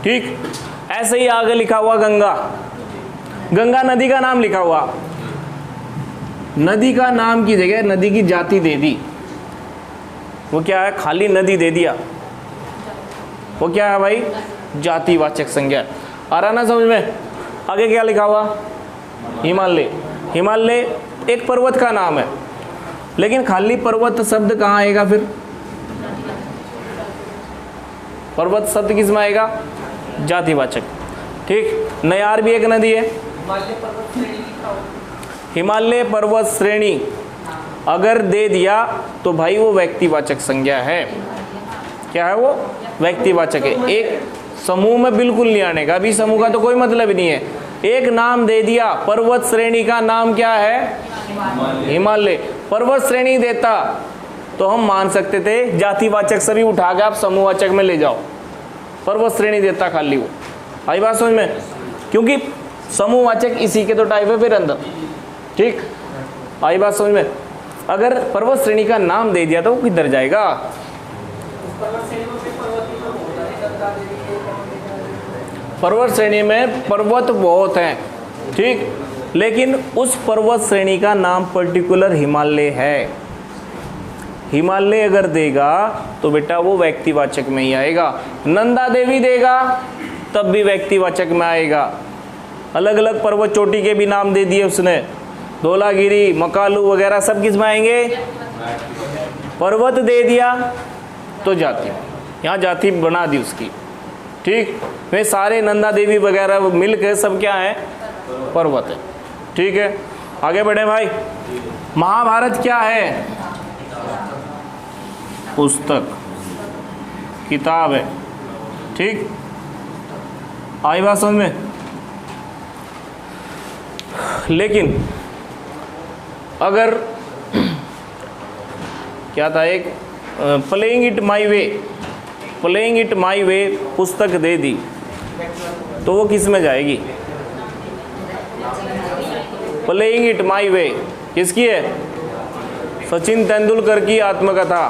ठीक, ऐसे ही आगे लिखा हुआ गंगा, गंगा नदी का नाम लिखा हुआ, नदी का नाम की जगह नदी की जाति दे दी, वो क्या है? खाली नदी दे दिया, वो क्या है भाई? जातिवाचक संज्ञा। आ रहा ना समझ में? आगे क्या लिखा हुआ? हिमालय। हिमालय एक पर्वत का नाम है, लेकिन खाली पर्वत शब्द कहाँ आएगा फिर? पर्वत शब्द किस में आएगा? जातिवाचक। ठीक, नयार भी एक नदी है। हिमालय पर्वत श्रेणी अगर दे दिया तो भाई वो व्यक्तिवाचक संज्ञा है। क्या है वो? व्यक्तिवाचक है। एक समूह में बिल्कुल नहीं आने का, अभी समूह का तो कोई मतलब ही नहीं है। एक नाम दे दिया, पर्वत श्रेणी का नाम क्या है? हिमालय। पर्वत श्रेणी देता तो हम मान सकते थे जातिवाचक सभी उठा के आप समूहवाचक में ले जाओ, पर्वत श्रेणी देता खाली वो। आई बात समझ में? क्योंकि समूहवाचक इसी के तो टाइप है फिर अंदर। ठीक, आई बात समझ में? अगर पर्वत श्रेणी का नाम दे दिया तो वो किधर जाएगा? पर्वत श्रेणी में पर्वत बहुत हैं, ठीक, लेकिन उस पर्वत श्रेणी का नाम पर्टिकुलर हिमालय है। हिमालय अगर देगा तो बेटा वो व्यक्तिवाचक में ही आएगा। नंदा देवी देगा तब भी व्यक्तिवाचक में आएगा। अलग अलग पर्वत चोटी के भी नाम दे दिए उसने, धौलागिरी, मकालू वगैरह सब किस में आएंगे? पर्वत दे दिया तो जाति, यहाँ जाति बना दी उसकी। ठीक, वे सारे नंदा देवी वगैरह मिल के सब क्या है? पर्वत है। ठीक है, आगे बढ़े भाई। महाभारत क्या है? पुस्तक, किताब है। ठीक, आई बात समझ में? लेकिन अगर क्या था, एक playing it my way, playing it my way पुस्तक दे दी तो वो किस में जाएगी? प्लेइंग इट माई वे किसकी है? सचिन तेंदुलकर की आत्मकथा।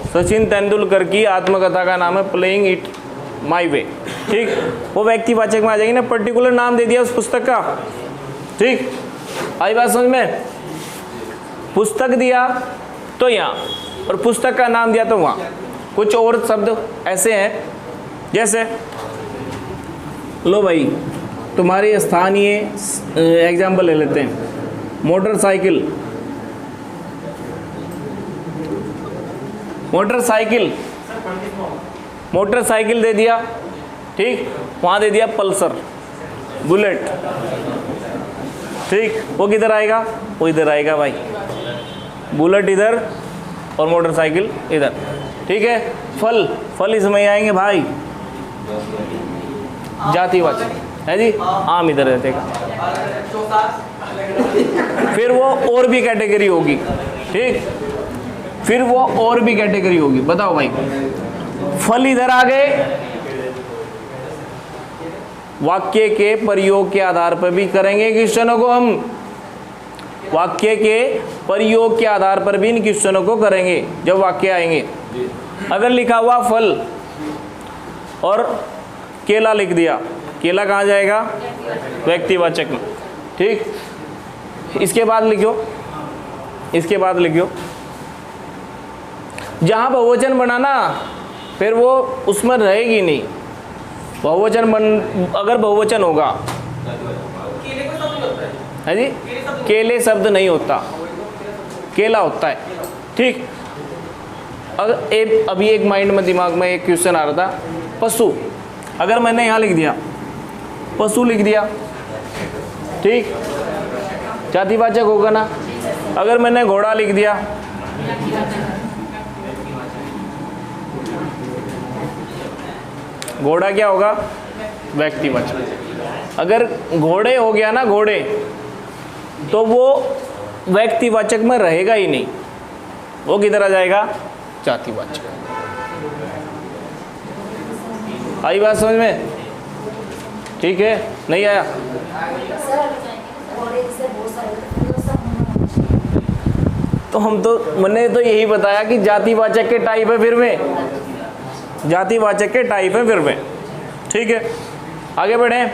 सचिन तेंदुलकर की आत्मकथा का नाम है प्लेइंग इट माई वे। ठीक, वो व्यक्तिवाचक में आ जाएगी ना, पर्टिकुलर नाम दे दिया उस पुस्तक का। ठीक, आई बात समझ में? पुस्तक दिया तो यहाँ, और पुस्तक का नाम दिया तो वहाँ। कुछ और शब्द ऐसे हैं, जैसे लो भाई तुम्हारी स्थानीय एग्जाम्पल ले लेते हैं, मोटरसाइकिल, मोटरसाइकिल, मोटरसाइकिल दे दिया, ठीक, वहाँ दे दिया पल्सर, बुलेट, ठीक, वो किधर आएगा, वो इधर आएगा भाई, बुलेट इधर और मोटरसाइकिल इधर, ठीक है। फल, फल इसमें आएंगे भाई, जातिवाचक है जी, आम इधर रहतेगा। फिर वो और भी कैटेगरी होगी, ठीक, फिर वो और भी कैटेगरी होगी, बताओ भाई। फल इधर आ गए, वाक्य के प्रयोग के आधार पर भी करेंगे क्वेश्चनों को हम, वाक्य के प्रयोग के आधार पर भी इन क्वेश्चनों को करेंगे जब वाक्य आएंगे। अगर लिखा हुआ फल और केला लिख दिया, केला कहाँ जाएगा, व्यक्तिवाचक में, ठीक। इसके बाद लिखो, इसके बाद लिखो, जहाँ बहुवचन बनाना फिर वो उसमें रहेगी नहीं, बहुवचन बन, अगर बहुवचन होगा है जी, केले शब्द नहीं होता, केला होता है, ठीक। अभी एक माइंड में, दिमाग में एक क्वेश्चन आ रहा था, पशु, अगर मैंने यहाँ लिख दिया पशु लिख दिया, ठीक, जातिवाचक होगा ना। अगर मैंने घोड़ा लिख दिया, घोड़ा क्या होगा, व्यक्तिवाचक। अगर घोड़े हो गया ना, घोड़े, तो वो व्यक्तिवाचक में रहेगा ही नहीं, वो किधर आ जाएगा, जातिवाचक। आई बात समझ में, ठीक है, नहीं आया? तो हम तो, मैंने तो यही बताया कि जातिवाचक के टाइप है फिर में, जातिवाचक के टाइप है फिर में, ठीक है। आगे बढ़े,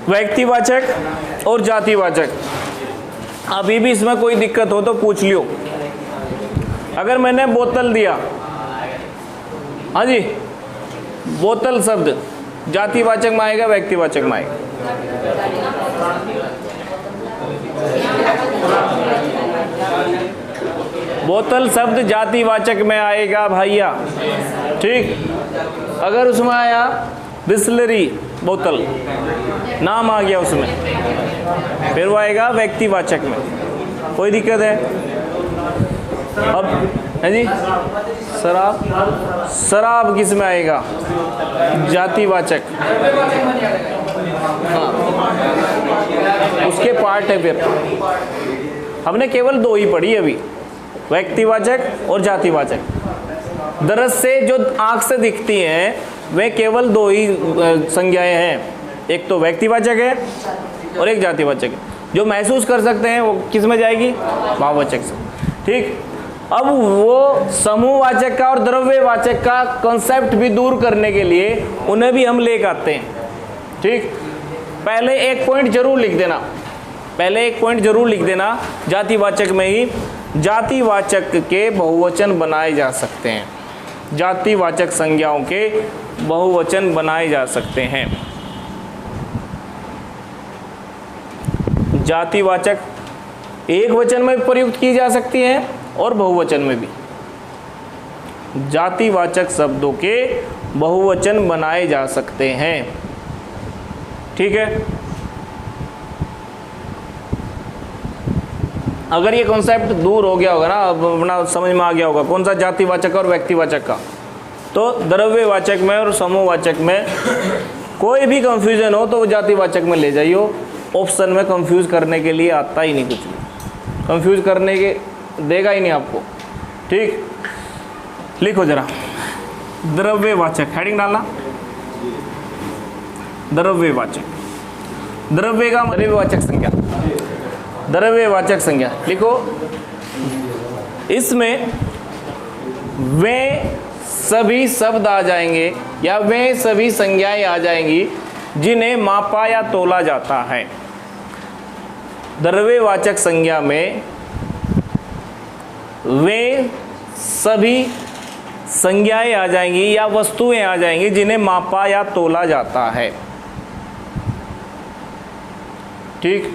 व्यक्तिवाचक और जातिवाचक। अभी भी इसमें कोई दिक्कत हो तो पूछ लियो। अगर मैंने बोतल दिया, हाँ जी, बोतल शब्द जातिवाचक में आएगा, व्यक्तिवाचक में आएगा, बोतल शब्द जातिवाचक में आएगा भैया, ठीक। अगर उसमें आया बिस्लरी बोतल, नाम आ गया उसमें, फिर वो आएगा व्यक्तिवाचक में, कोई दिक्कत है? अब है जी, शराब, शराब किस में आएगा, जातिवाचक, हाँ, उसके पार्ट है। फिर हमने केवल दो ही पढ़ी अभी, व्यक्तिवाचक और जातिवाचक। दरअसल से जो आँख से दिखती हैं वे केवल दो ही संज्ञाएं हैं, एक तो व्यक्तिवाचक है और एक जातिवाचक है। जो महसूस कर सकते हैं वो किस में जाएगी, भाववाचक से, ठीक। अब वो समूहवाचक का और द्रव्यवाचक का कॉन्सेप्ट भी दूर करने के लिए उन्हें भी हम लेकर आते हैं, ठीक। पहले एक पॉइंट जरूर लिख देना, पहले एक पॉइंट जरूर लिख देना, जातिवाचक में ही जातिवाचक के बहुवचन बनाए जा सकते हैं, जातिवाचक संज्ञाओं के बहुवचन बनाए जा सकते हैं। जातिवाचक एक वचन में प्रयुक्त की जा सकती है और बहुवचन में भी। जातिवाचक शब्दों के बहुवचन बनाए जा सकते हैं, ठीक है। अगर ये कॉन्सेप्ट दूर हो गया होगा ना, अपना समझ में आ गया होगा कौन सा जातिवाचक और व्यक्तिवाचक का, तो द्रव्यवाचक में और समूहवाचक में कोई भी कंफ्यूजन हो तो वो जातिवाचक में ले जाइयो। ऑप्शन में कंफ्यूज करने के लिए आता ही नहीं, कुछ भी कंफ्यूज करने के देगा ही नहीं आपको, ठीक। लिखो जरा, द्रव्यवाचक, हेडिंग डालना, द्रव्यवाचक, द्रव्य का द्रव्यवाचक संज्ञा, द्रव्यवाचक संज्ञा लिखो। इसमें वे सभी शब्द आ जाएंगे या वे सभी संज्ञाएं आ जाएंगी जिन्हें मापा या तोला जाता है। द्रव्यवाचक संज्ञा में वे सभी संज्ञाएं आ जाएंगी या वस्तुएं आ जाएंगी जिन्हें मापा या तोला जाता है। ठीक,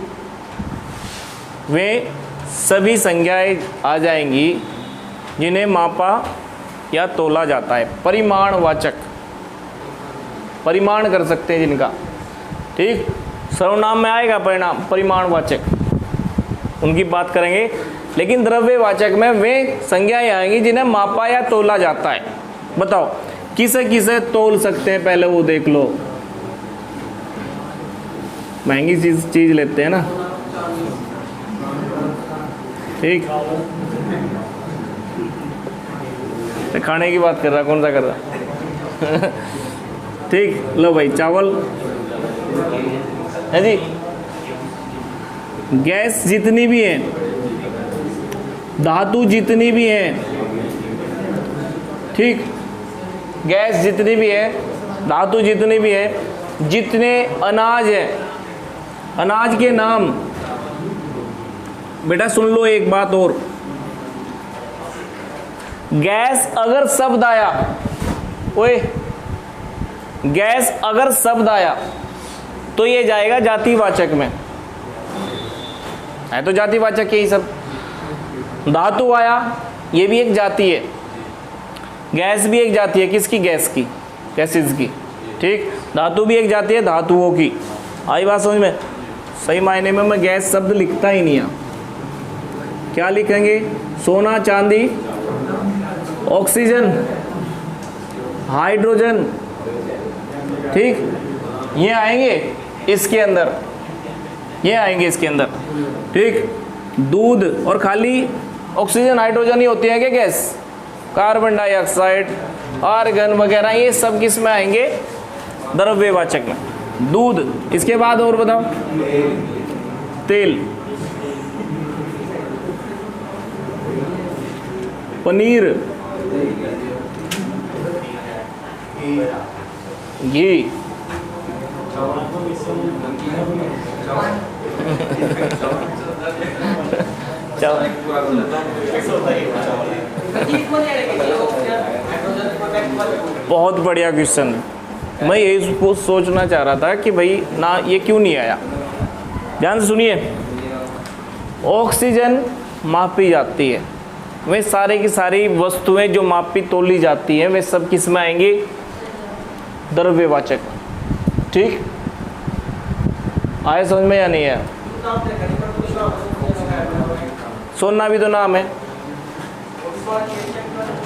वे सभी संज्ञाएं आ जाएंगी जिन्हें मापा या तोला जाता है। परिमाणवाचक, परिमाण कर सकते हैं जिनका। ठीक, सर्वनाम में आएगा परिणाम परिमाणवाचक, उनकी बात करेंगे। लेकिन द्रव्यवाचक में वे संज्ञाएं आएंगी जिन्हें मापा या तोला जाता है। बताओ किसे किसे तोल सकते हैं, पहले वो देख लो। महंगी चीज लेते हैं ना। ठीक, तो खाने की बात कर रहा, कौन सा कर रहा? ठीक, लो भाई चावल है जी। गैस जितनी भी है, धातु जितनी भी है, ठीक, गैस जितनी भी है, धातु जितनी भी है, जितने अनाज है, अनाज के नाम। बेटा सुन लो एक बात और, गैस अगर शब्द आया, ओए गैस अगर शब्द आया तो ये जाएगा जातिवाचक में, है तो जातिवाचक यही सब। धातु आया, ये भी एक जाति है। गैस भी एक जाति है, किसकी? गैस की, गैसेस की। ठीक, धातु भी एक जाति है, धातुओं की। आई बात समझ में? सही मायने में मैं गैस शब्द लिखता ही नहीं है। क्या लिखेंगे? सोना, चांदी, ऑक्सीजन, हाइड्रोजन। ठीक, ये आएंगे इसके अंदर, ये आएंगे इसके अंदर। ठीक, दूध और खाली ऑक्सीजन हाइड्रोजन ही होती है क्या गैस? कार्बन डाइऑक्साइड, आर्गन वगैरह ये सब किस में आएंगे? द्रव्यवाचक में। दूध, इसके बाद और बताओ। तेल, पनीर, घी, बहुत बढ़िया क्वेश्चन। मैं यही सोचना चाह रहा था कि भाई ना ये क्यों नहीं आया। ध्यान से सुनिए, ऑक्सीजन मापी जाती है, वे सारे की सारी वस्तुएं जो मापी तोली जाती हैं वे सब किस में आएंगी? द्रव्यवाचक। ठीक, आए समझ में या नहीं है? सोना भी तो नाम है,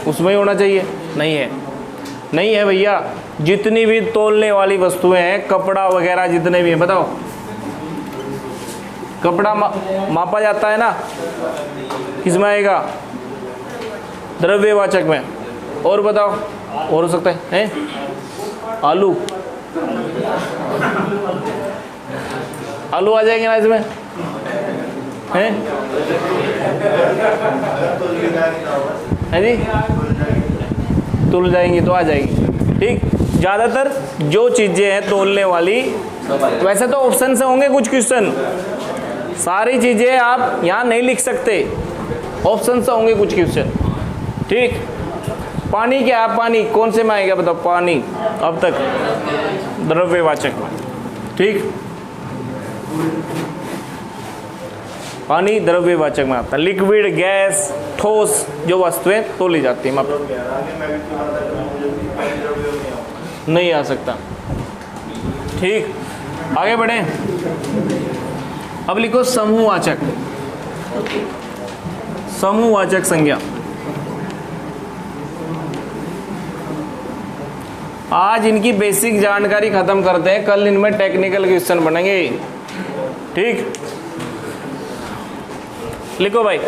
उसमें ही होना चाहिए। नहीं है, नहीं है भैया। जितनी भी तोलने वाली वस्तुएं हैं, कपड़ा वगैरह जितने भी हैं, बताओ। कपड़ा मापा जाता है ना, किस में आएगा? द्रव्यवाचक में। और बताओ, और हो सकता है आलू, आलू आ जाएंगे ना इसमें, हैं? है जी, तुल जाएंगी तो आ जाएगी। ठीक, ज़्यादातर जो चीज़ें हैं तोलने वाली, वैसे तो ऑप्शन से होंगे कुछ क्वेश्चन, सारी चीज़ें आप यहाँ नहीं लिख सकते, ऑप्शन से होंगे कुछ क्वेश्चन। ठीक, पानी क्या है? पानी कौन से में आएगा बताओ? पानी अब तक द्रव्यवाचक में। ठीक, पानी द्रव्यवाचक में आता है। लिक्विड, गैस, ठोस जो वस्तुएं तोली जाती हैं, नहीं आ सकता। ठीक, आगे बढ़े। अब लिखो समूहवाचक, समूहवाचक संज्ञा। आज इनकी बेसिक जानकारी खत्म करते हैं, कल इनमें टेक्निकल क्वेश्चन बनेंगे। ठीक, लिखो भाई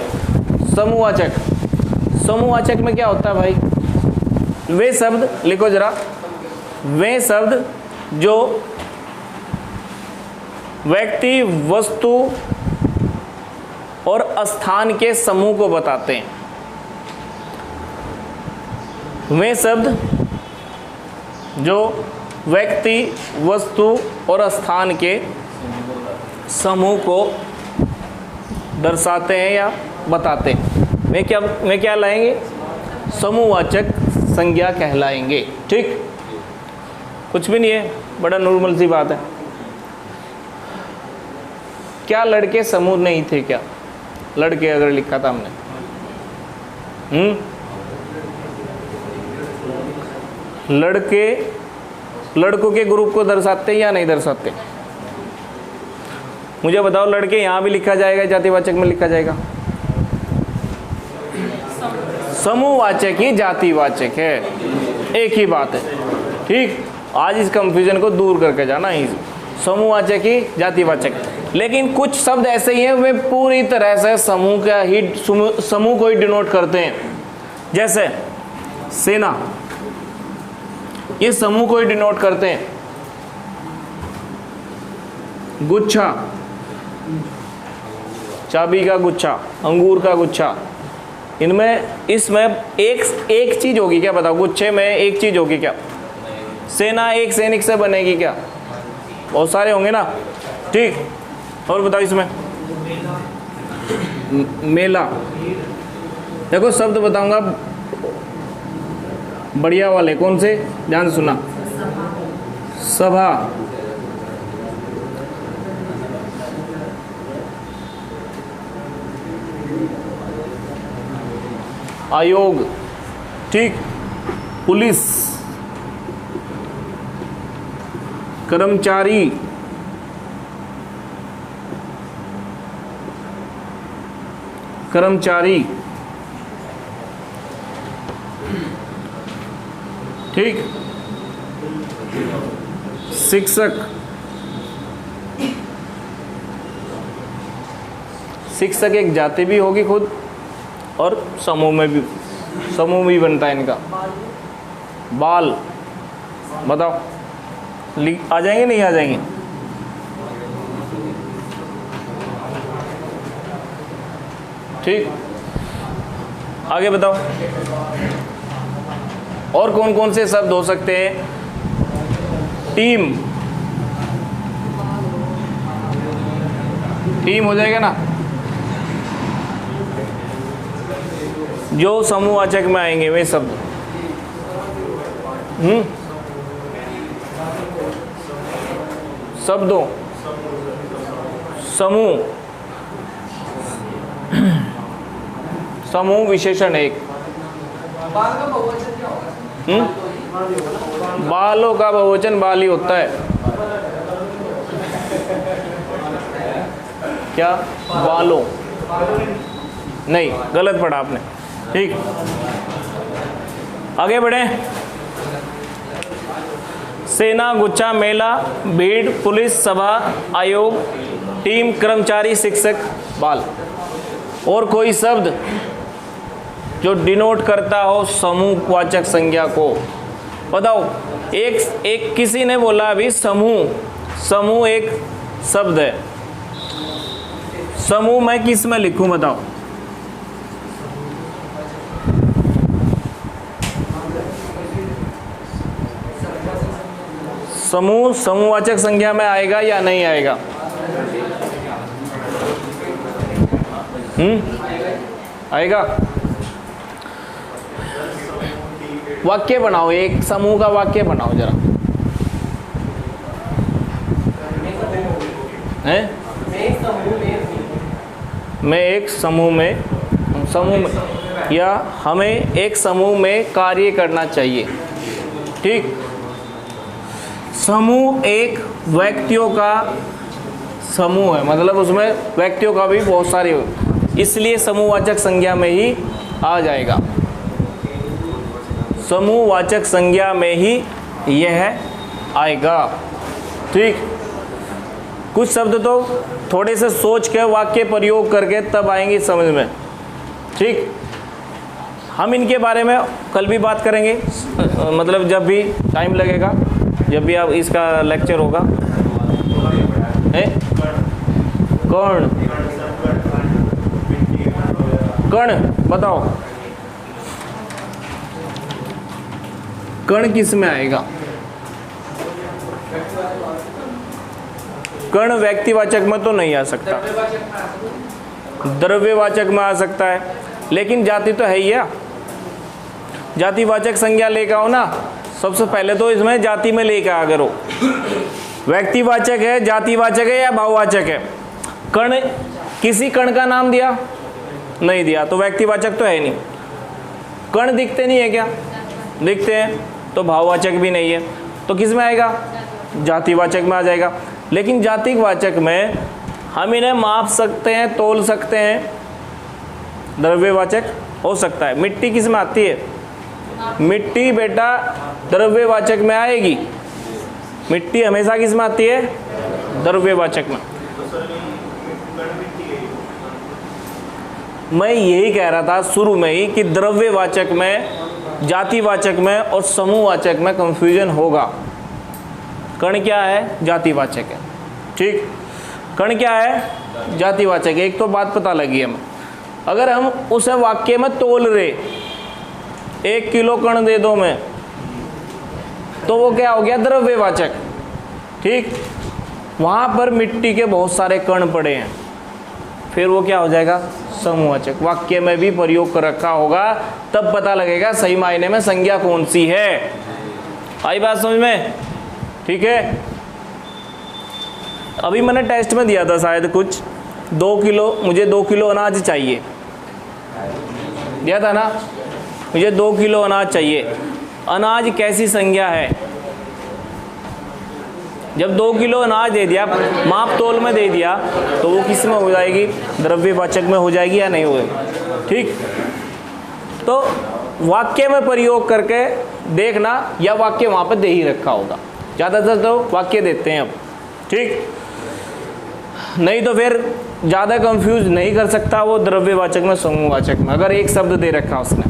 समूहवाचक। समूहवाचक में क्या होता है भाई? वे शब्द, लिखो जरा, वे शब्द जो व्यक्ति, वस्तु और स्थान के समूह को बताते हैं। वे शब्द जो व्यक्ति, वस्तु और स्थान के समूह को दर्शाते हैं या बताते हैं, वे क्या लाएंगे? समूहवाचक संज्ञा कहलाएंगे। ठीक, कुछ भी नहीं है, बड़ा नॉर्मल सी बात है। क्या लड़के समूह नहीं थे क्या? लड़के अगर लिखा था हमने, लड़के लड़कों के ग्रुप को दर्शाते या नहीं दर्शाते? मुझे बताओ, लड़के यहाँ भी लिखा जाएगा, जातिवाचक में लिखा जाएगा? समूहवाचक ही जातिवाचक है, एक ही बात है। ठीक, आज इस कंफ्यूजन को दूर करके जाना ही, समूहवाचक ही जातिवाचक। लेकिन कुछ शब्द ऐसे ही हैं वे पूरी तरह से समूह का ही, समूह को ही डिनोट करते हैं। जैसे सेना, ये समूह को ही डिनोट करते हैं। गुच्छा, चाबी का गुच्छा, अंगूर का गुच्छा, इनमें इसमें एक चीज होगी क्या? बताओ, गुच्छे में एक चीज होगी क्या? सेना एक सैनिक से बनेगी क्या? बहुत सारे होंगे ना। ठीक, और बताओ इसमें मेला, देखो शब्द बताऊंगा बढ़िया वाले, कौन से? ध्यान से सुना। सभा, आयोग, ठीक, पुलिस, कर्मचारी, कर्मचारी, ठीक, शिक्षक, शिक्षक एक जाति भी होगी खुद, और समूह भी बनता है इनका। बाल, बताओ आ जाएंगे नहीं आ जाएंगे? ठीक, आगे बताओ और कौन कौन से शब्द हो सकते हैं? टीम, टीम हो जाएगा ना, जो समूहवाचक में आएंगे वे शब्द। शब्दों, समूह, समूह विशेषण एक। बालों का बहुवचन बाल ही होता है क्या? बालों नहीं, गलत पढ़ा आपने। ठीक, आगे बढ़े। सेना, गुच्छा, मेला, भीड़, पुलिस, सभा, आयोग, टीम, कर्मचारी, शिक्षक, बाल। और कोई शब्द जो डिनोट करता हो समूहवाचक संज्ञा को, बताओ। एक किसी ने बोला अभी समूह एक शब्द है। समूह मैं किस में लिखूं बताओ? समूहवाचक संज्ञा में आएगा या नहीं आएगा? आएगा। वाक्य बनाओ, एक समूह का वाक्य बनाओ जरा। हैं? मैं एक समूह में या हमें एक समूह में कार्य करना चाहिए। ठीक, समूह एक व्यक्तियों का समूह है, मतलब उसमें व्यक्तियों का भी बहुत सारे हो, इसलिए समूहवाचक संज्ञा में ही आ जाएगा। समूहवाचक संज्ञा में ही यह आएगा। ठीक, कुछ शब्द तो थोड़े से सोच के वाक्य प्रयोग करके तब आएंगे समझ में। ठीक, हम इनके बारे में कल भी बात करेंगे, मतलब जब भी टाइम लगेगा, जब भी आप इसका लेक्चर होगा। है कर्ण, कर्ण बताओ, कर्ण किस में आएगा? कर्ण व्यक्तिवाचक में तो नहीं आ सकता, द्रव्यवाचक में आ सकता है, लेकिन जाति तो है ही है। जातिवाचक संज्ञा लेकर आओ ना, सबसे पहले तो इसमें जाति में लेकर आ करो। व्यक्तिवाचक है, जातिवाचक है या भाववाचक है? कण, किसी कण का नाम दिया? नहीं दिया, तो व्यक्तिवाचक तो है नहीं। कण दिखते नहीं है क्या? दिखते हैं, तो भाववाचक भी नहीं है, तो किस में आएगा? जातिवाचक में आ जाएगा। लेकिन जातिवाचक में हम इन्हें माप सकते हैं, तोल सकते हैं, द्रव्यवाचक हो सकता है। मिट्टी किस में आती है? मिट्टी बेटा द्रव्यवाचक में आएगी। मिट्टी हमेशा किस में आती है? द्रव्यवाचक में। मैं यही कह रहा था शुरू में ही कि द्रव्यवाचक में, जातिवाचक में और समूहवाचक में कंफ्यूजन होगा। कण क्या है? जातिवाचक है। ठीक, कण क्या है? जातिवाचक है। एक तो बात पता लगी हमें। अगर हम उसे वाक्य में तोल रहे, 1 किलो कण दे दो मैं, तो वो क्या हो गया? द्रव्यवाचक। ठीक, वहाँ पर मिट्टी के बहुत सारे कण पड़े हैं, फिर वो क्या हो जाएगा? समूहवाचक। वाक्य में भी प्रयोग कर रखा होगा, तब पता लगेगा सही मायने में संज्ञा कौन सी है। आई बात समझ में? ठीक है। अभी मैंने टेस्ट में दिया था शायद कुछ, 2 किलो, मुझे 2 किलो अनाज चाहिए, दिया था ना, मुझे 2 किलो अनाज चाहिए। अनाज कैसी संज्ञा है? जब 2 किलो अनाज दे दिया, माप तोल में दे दिया, तो वो किस में हो जाएगी? द्रव्यवाचक में हो जाएगी या नहीं होगी? ठीक, तो वाक्य में प्रयोग करके देखना, या वाक्य वहाँ पर दे ही रखा होगा। ज़्यादातर तो वाक्य देते हैं अब। ठीक, नहीं तो फिर ज़्यादा कंफ्यूज नहीं कर सकता वो द्रव्यवाचक में, समूहवाचक में, अगर एक शब्द दे रखा उसने।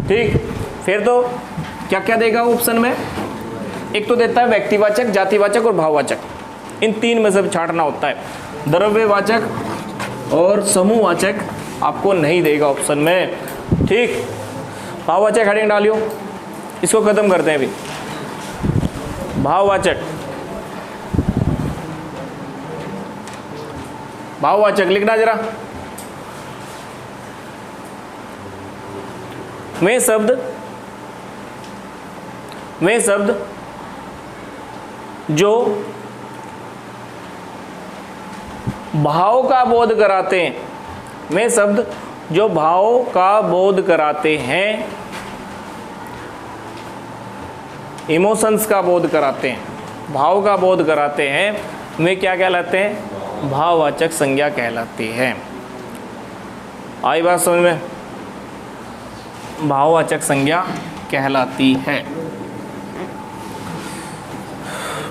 ठीक, फिर तो क्या क्या देगा ऑप्शन में? एक तो देता है व्यक्तिवाचक, जातिवाचक और भाववाचक। इन 3 में से छांटना होता है। द्रव्यवाचक और समूहवाचक आपको नहीं देगा ऑप्शन में। ठीक, भाववाचक हेडिंग डालियो, इसको खत्म करते हैं अभी। भाववाचक, भाववाचक लिखना जरा। वे शब्द जो भाव का बोध कराते हैं, वे शब्द जो भाव का बोध कराते हैं, इमोशंस का बोध कराते हैं, भाव का बोध कराते हैं, वे क्या कहलाते हैं? भाववाचक संज्ञा कहलाती है। आई बात समझ में? भाववाचक संज्ञा कहलाती है।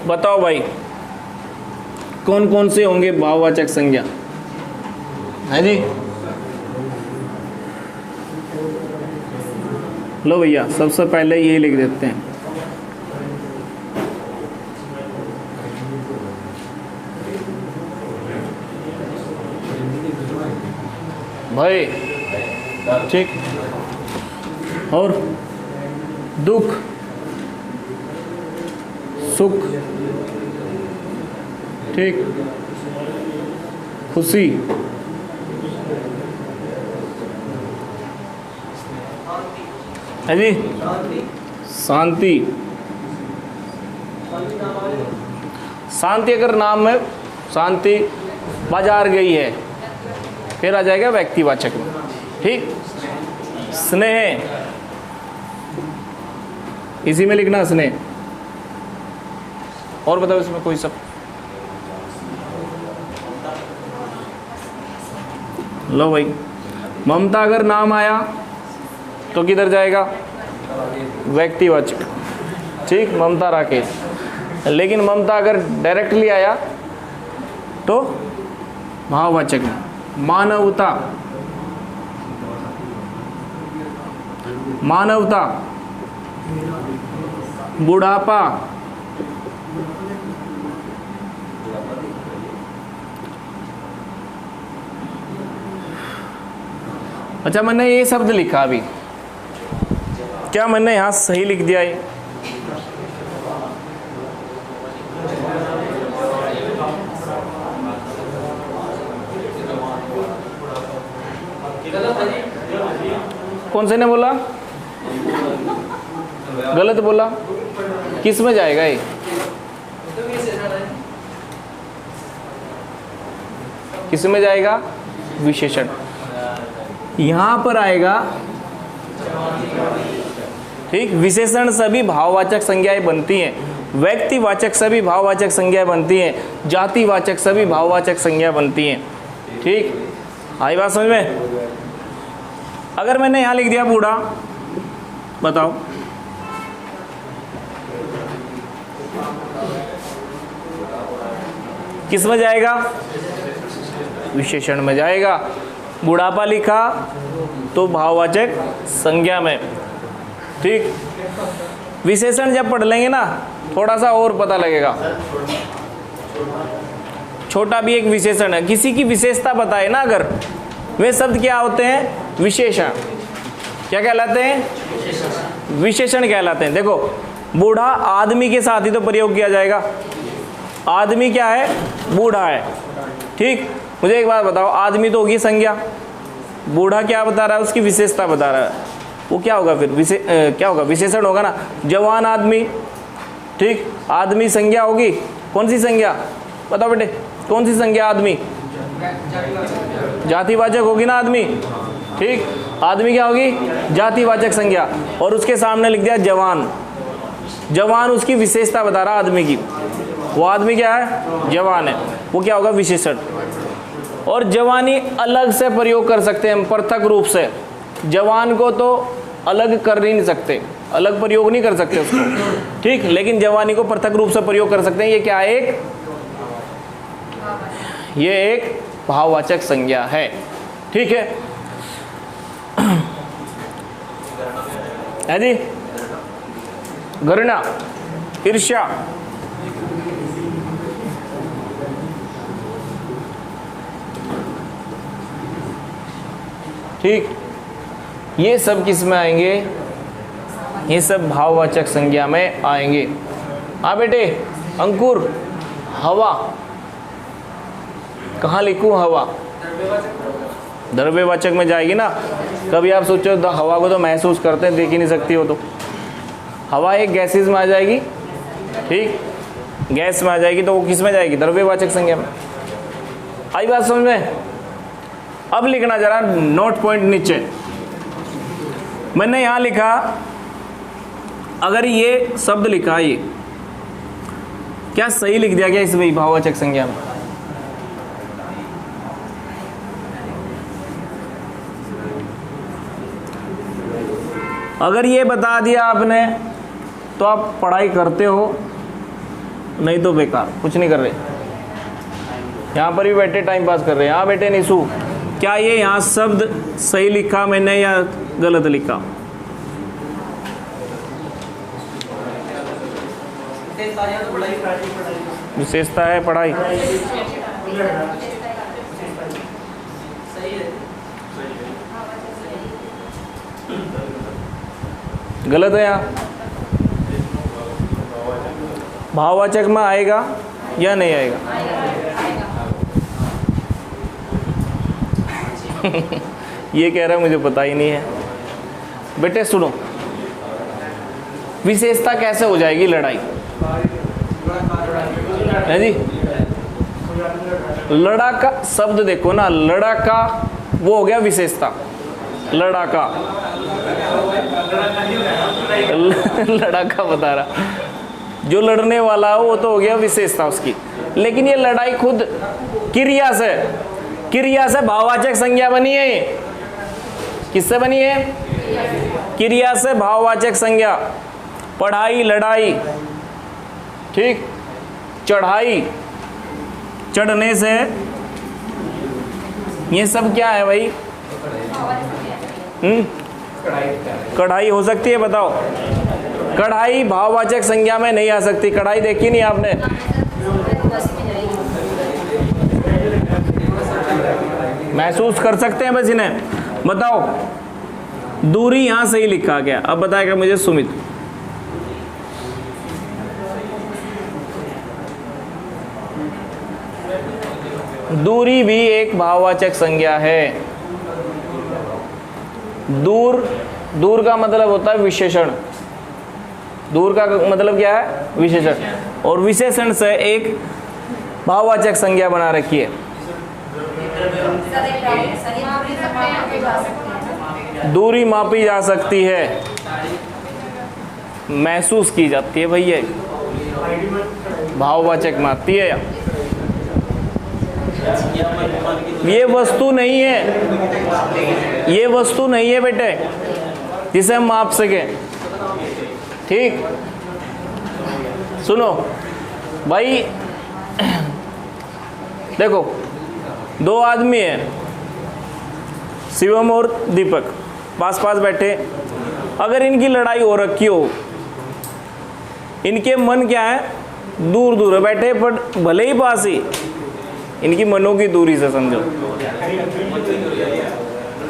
बताओ भाई, कौन कौन से होंगे भाववाचक संज्ञा? है जी, लो भैया, सबसे पहले ये लिख देते हैं। भाई ठीक, और दुख, सुख, ठीक, खुशी, है जी, शांति। शांति अगर नाम में, शांति बाजार गई है, फिर आ जाएगा व्यक्तिवाचक में। ठीक, स्नेह, इसी में लिखना स्नेह। और बताओ इसमें कोई सब? लो भाई, ममता अगर नाम आया तो किधर जाएगा? व्यक्तिवाचक। ठीक, ममता राकेश। लेकिन ममता अगर डायरेक्टली आया तो भाववाचक में। मानवता, मानवता, बुढ़ापा, अच्छा मैंने ये शब्द लिखा अभी, क्या मैंने यहाँ सही लिख दिया ये? कौन से ने बोला? गलत बोला, किस में जाएगा ये? किस में जाएगा? विशेषण। यहां पर आएगा, ठीक। विशेषण सभी भाववाचक संज्ञाएं बनती हैं, व्यक्तिवाचक सभी भाववाचक संज्ञाएं बनती हैं, जातिवाचक सभी भाववाचक संज्ञा बनती हैं, ठीक। आई बात समझ में? अगर मैंने यहां लिख दिया बूढ़ा, बताओ किस में जाएगा? विशेषण में जाएगा। बुढ़ापा लिखा तो भाववाचक संज्ञा में, ठीक। विशेषण जब पढ़ लेंगे ना थोड़ा सा और पता लगेगा। छोटा भी एक विशेषण है, किसी की विशेषता बताए ना अगर, वे शब्द क्या होते हैं? विशेषण। क्या कहलाते हैं? विशेषण कहलाते हैं। देखो बूढ़ा आदमी के साथ ही तो प्रयोग किया जाएगा, आदमी क्या है? बूढ़ा है, ठीक। मुझे एक बात बताओ, आदमी तो होगी संज्ञा, बूढ़ा क्या बता रहा है? उसकी विशेषता बता रहा है, वो क्या होगा फिर? क्या होगा? विशेषण होगा ना। जवान आदमी, ठीक। आदमी संज्ञा होगी, कौन सी संज्ञा? बताओ बेटे, कौन सी संज्ञा? आदमी जातिवाचक होगी ना आदमी, ठीक। आदमी क्या होगी? जातिवाचक संज्ञा। और उसके सामने लिख दिया जवान, जवान उसकी विशेषता बता रहा आदमी की, वो आदमी क्या है? जवान है, वो क्या होगा? विशेषण। और जवानी अलग से प्रयोग कर सकते हैं हम, पृथक रूप से। जवान को तो अलग कर ही नहीं सकते, अलग प्रयोग नहीं कर सकते उसको, ठीक। लेकिन जवानी को पृथक रूप से प्रयोग कर सकते हैं। ये क्या है? ये एक भाववाचक संज्ञा है, ठीक है जी। घृणा, ईर्ष्या, ठीक। ये सब किस में आएंगे? ये सब भाववाचक संज्ञा में आएंगे। हाँ बेटे, अंकुर, हवा कहाँ लिखूं? हवा द्रव्यवाचक में जाएगी ना। कभी आप सोचो तो हवा को तो महसूस करते हैं, देख ही नहीं सकती हो, तो हवा एक गैसेज में आ जाएगी, ठीक। गैस में आ जाएगी तो वो किस में जाएगी? द्रव्यवाचक संज्ञा में। आई बात समझ में? अब लिखना जरा नोट पॉइंट नीचे। मैंने यहां लिखा, अगर ये शब्द लिखा, ये क्या सही लिख दिया गया इसमें भाववाचक संज्ञा में? अगर ये बता दिया आपने तो आप पढ़ाई करते हो, नहीं तो बेकार, कुछ नहीं कर रहे। यहाँ पर भी बैठे टाइम पास कर रहे हैं। हाँ बेटे निशु, क्या ये यहाँ शब्द सही लिखा मैंने या गलत लिखा? विशेषता है पढ़ाई, गलत है यहाँ? भाववाचक में आएगा या नहीं आएगा? ये कह रहा है मुझे पता ही नहीं है। बेटे सुनो, विशेषता कैसे हो जाएगी? लड़ाई है जी। लड़ाका शब्द देखो ना, लड़ाका वो हो गया विशेषता, लड़ाका लड़ाका बता रहा, जो लड़ने वाला हो वो तो हो गया विशेषता उसकी। लेकिन ये लड़ाई खुद क्रिया से भाववाचक संज्ञा बनी है। ये किससे बनी है? क्रिया से भाववाचक संज्ञा। पढ़ाई, लड़ाई, ठीक। चढ़ाई, चढ़ने से, ये सब क्या है भाई? कढ़ाई हो सकती है? बताओ, कढ़ाई भाववाचक संज्ञा में नहीं आ सकती। कढ़ाई देखी नहीं आपने? महसूस कर सकते हैं बस इन्हें। बताओ, दूरी यहां से ही लिखा गया। अब बताएगा मुझे सुमित। दूरी भी एक भाववाचक संज्ञा है। दूर दूर का मतलब होता है विशेषण। दूर का मतलब क्या है? विशेषण। और विशेषण से एक भाववाचक संज्ञा बना रखी है। दूरी मापी जा सकती है, महसूस की जाती है भैया, भाववाचक मापती है। ये वस्तु नहीं है, ये वस्तु नहीं है बेटे जिसे हम माप सके। ठीक, सुनो भाई, देखो दो आदमी हैं, शिवम और दीपक पास पास बैठे। अगर इनकी लड़ाई हो रखी हो, इनके मन क्या है? दूर दूर बैठे, पर भले ही पास ही, इनकी मनों की दूरी से समझो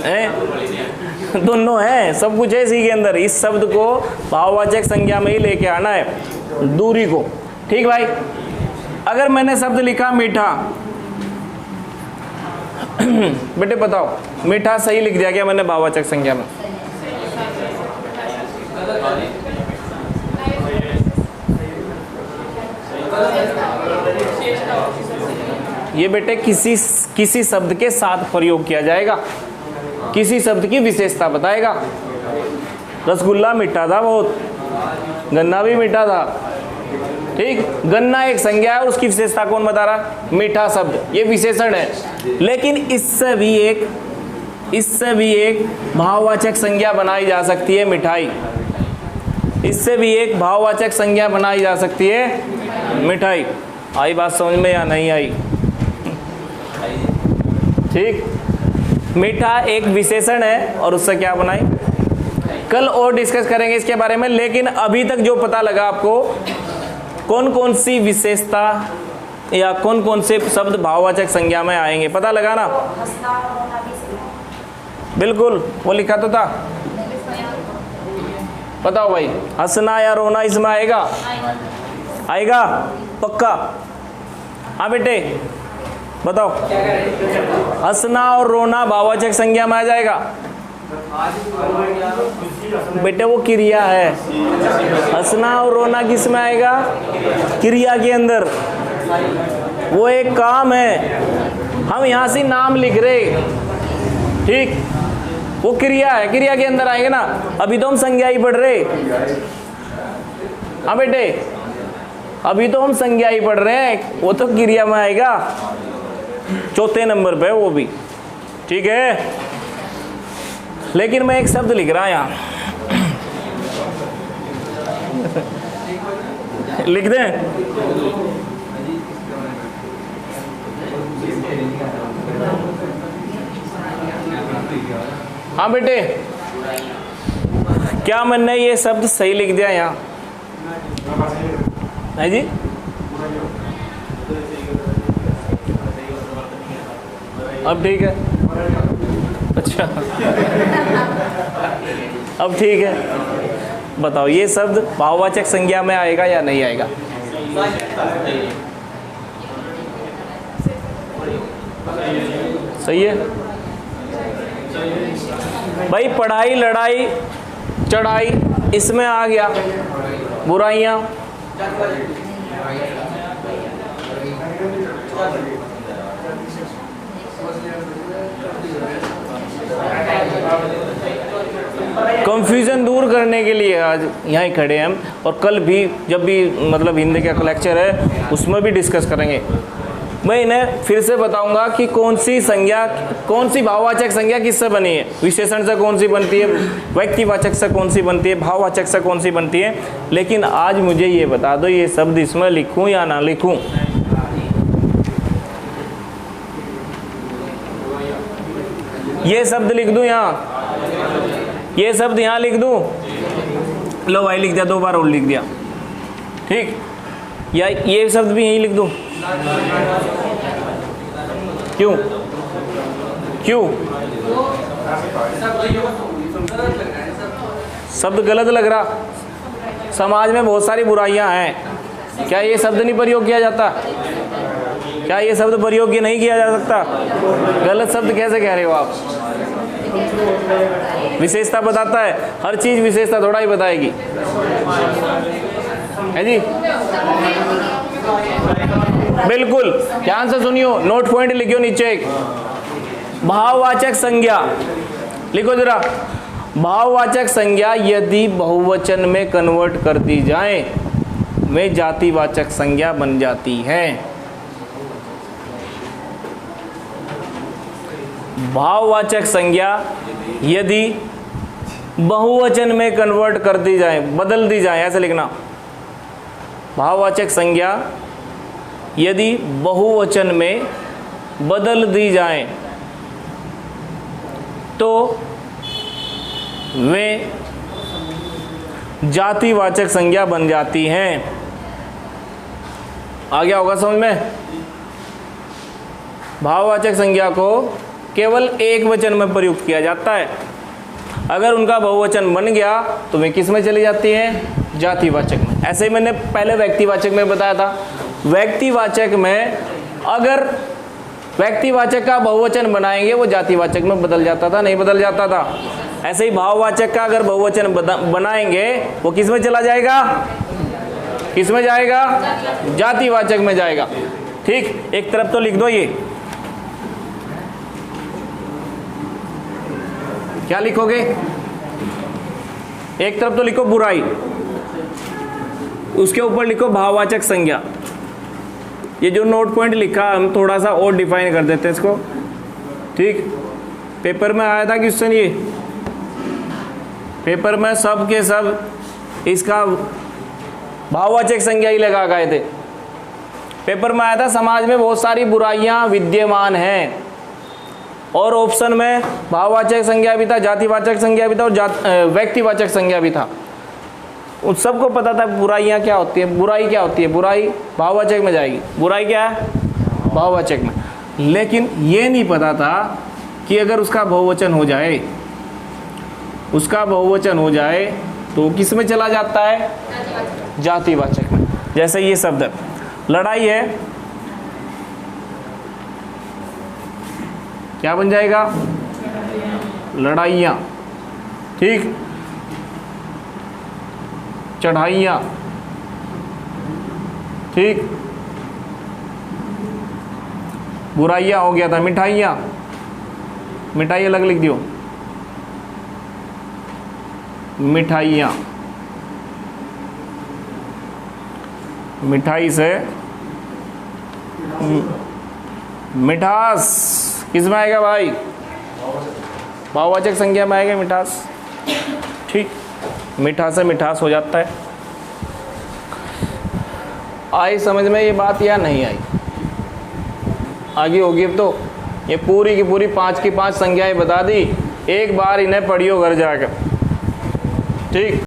हैं, दोनों हैं, सब कुछ है इसी के अंदर। इस शब्द को भाववाचक संज्ञा में ही लेके आना है, दूरी को। ठीक भाई, अगर मैंने शब्द लिखा मीठा, बेटे बताओ मीठा सही लिख दिया क्या मैंने भाववाचक संज्ञा में? ये बेटे किसी शब्द के साथ प्रयोग किया जाएगा, किसी शब्द की विशेषता बताएगा। रसगुल्ला मीठा था बहुत, गन्ना भी मीठा था। ठीक, गन्ना एक संज्ञा है, उसकी विशेषता कौन बता रहा? मीठा शब्द, ये विशेषण है। लेकिन इससे भी एक भाववाचक संज्ञा बनाई जा सकती है, मिठाई। इससे भी एक भाववाचक संज्ञा बनाई जा सकती है, मिठाई। आई बात समझ में या नहीं आई? ठीक, मीठा एक विशेषण है और उससे क्या बनाई? कल और डिस्कस करेंगे इसके बारे में। लेकिन अभी तक जो पता लगा आपको, कौन कौन सी विशेषता या कौन कौन से शब्द भाववाचक संज्ञा में आएंगे, पता लगा ना? बिल्कुल, वो लिखा तो था। बताओ भाई, हंसना या रोना इसमें आएगा? आएगा पक्का? हाँ बेटे बताओ, हंसना और रोना भाववाचक संज्ञा में आ जाएगा? बेटे वो क्रिया है, हंसना और रोना किस में आएगा? क्रिया के अंदर। वो एक काम है, हम यहाँ से नाम लिख रहे, ठीक, वो क्रिया है, क्रिया के अंदर आएगा ना। अभी तो हम संज्ञा ही पढ़ रहे। हाँ बेटे, अभी तो हम संज्ञा ही पढ़ रहे हैं, वो तो क्रिया में आएगा, चौथे नंबर पे वो भी। ठीक है, लेकिन मैं एक शब्द लिख रहा यहाँ, लिख दें? हाँ बेटे, क्या मैंने ये शब्द सही लिख दिया यहाँ? है जी? अब ठीक है? अच्छा अब ठीक है, बताओ ये शब्द भाववाचक संज्ञा में आएगा या नहीं आएगा? सही है भाई। पढ़ाई, लड़ाई, चढ़ाई इसमें आ गया, बुराइयां, कंफ्यूजन दूर करने के लिए आज यहाँ खड़े हैं हम। और कल भी जब भी मतलब हिंदी का लेक्चर है उसमें भी डिस्कस करेंगे। मैं इन्हें फिर से बताऊंगा कि कौन सी संज्ञा, कौन सी भाववाचक संज्ञा किससे बनी है, विशेषण से कौन सी बनती है, व्यक्तिवाचक से कौन सी बनती है, भाववाचक से कौन सी बनती है। लेकिन आज मुझे ये बता दो, ये शब्द इसमें लिखूं या ना लिखूं? ये शब्द लिख दूं यहाँ, ये शब्द यहाँ लिख दूं? लो भाई लिख दिया, 2 बार और लिख दिया। ठीक, या ये शब्द भी यहीं लिख दूं? क्यों? क्यों? शब्द गलत लग रहा? समाज में बहुत सारी बुराइयां हैं, क्या ये शब्द नहीं प्रयोग किया जाता? क्या ये शब्द प्रयोग नहीं किया जा सकता? गलत शब्द कैसे कह रहे हो आप? विशेषता बताता है, हर चीज विशेषता थोड़ा ही बताएगी, है जी। बिल्कुल ध्यान से सुनियो, नोट पॉइंट लिखियो नीचे एक, भाववाचक संज्ञा लिखो जरा। भाववाचक संज्ञा यदि बहुवचन में कन्वर्ट कर दी जाए वे जातिवाचक संज्ञा बन जाती है। भाववाचक संज्ञा यदि बहुवचन में कन्वर्ट कर दी जाए, बदल दी जाए, ऐसे लिखना। भाववाचक संज्ञा यदि बहुवचन में बदल दी जाए तो वे जातिवाचक संज्ञा बन जाती हैं। आ गया होगा समझ में? भाववाचक संज्ञा को केवल एक वचन में प्रयुक्त किया जाता है। अगर उनका बहुवचन बन गया तो वे किस में चली जाती हैं? जातिवाचक में। ऐसे ही मैंने पहले व्यक्तिवाचक में बताया था। व्यक्तिवाचक में अगर व्यक्तिवाचक का बहुवचन बनाएंगे वो जातिवाचक में बदल जाता था, नहीं बदल जाता था। ऐसे ही भाववाचक का अगर बहुवचन बनाएंगे वो किस में चला जाएगा? किस में जाएगा? जातिवाचक में जाएगा। ठीक, एक तरफ तो लिख दो ये, क्या लिखोगे? एक तरफ तो लिखो बुराई, उसके ऊपर लिखो भाववाचक संज्ञा। ये जो नोट पॉइंट लिखा हम थोड़ा सा और डिफाइन कर देते हैं इसको। ठीक, पेपर में आया था क्वेश्चन, ये पेपर में सब के सब इसका भाववाचक संज्ञा ही लगा गए थे। पेपर में आया था समाज में बहुत सारी बुराइयां विद्यमान हैं, और ऑप्शन में भाववाचक संज्ञा भी था, जातिवाचक संज्ञा भी था और व्यक्तिवाचक संज्ञा भी था। उन सबको पता था बुराइयां क्या होती है, बुराई क्या होती है। बुराई भाववाचक में जाएगी, बुराई क्या है? भाववाचक में। लेकिन ये नहीं पता था कि अगर उसका बहुवचन हो जाए, उसका बहुवचन हो जाए तो किस में चला जाता है? जातिवाचक में। जैसे ये शब्द लड़ाई है, क्या बन जाएगा? लड़ाइयाँ। ठीक, चढ़ाइयाँ। ठीक, बुराइयाँ हो गया था मिठाइयाँ, मिठाई अलग लिख दियो, मिठाइयाँ। मिठाई से मिठास किस में आएगा भाई? भाववाचक संज्ञा में आएगा मिठास। ठीक, मीठा से मिठास हो जाता है। आई समझ में ये बात या नहीं आई? आगे होगी। अब तो ये पूरी की पूरी 5 की 5 संज्ञाएं बता दी। एक बार इन्हें पढ़ियो घर जाकर। ठीक।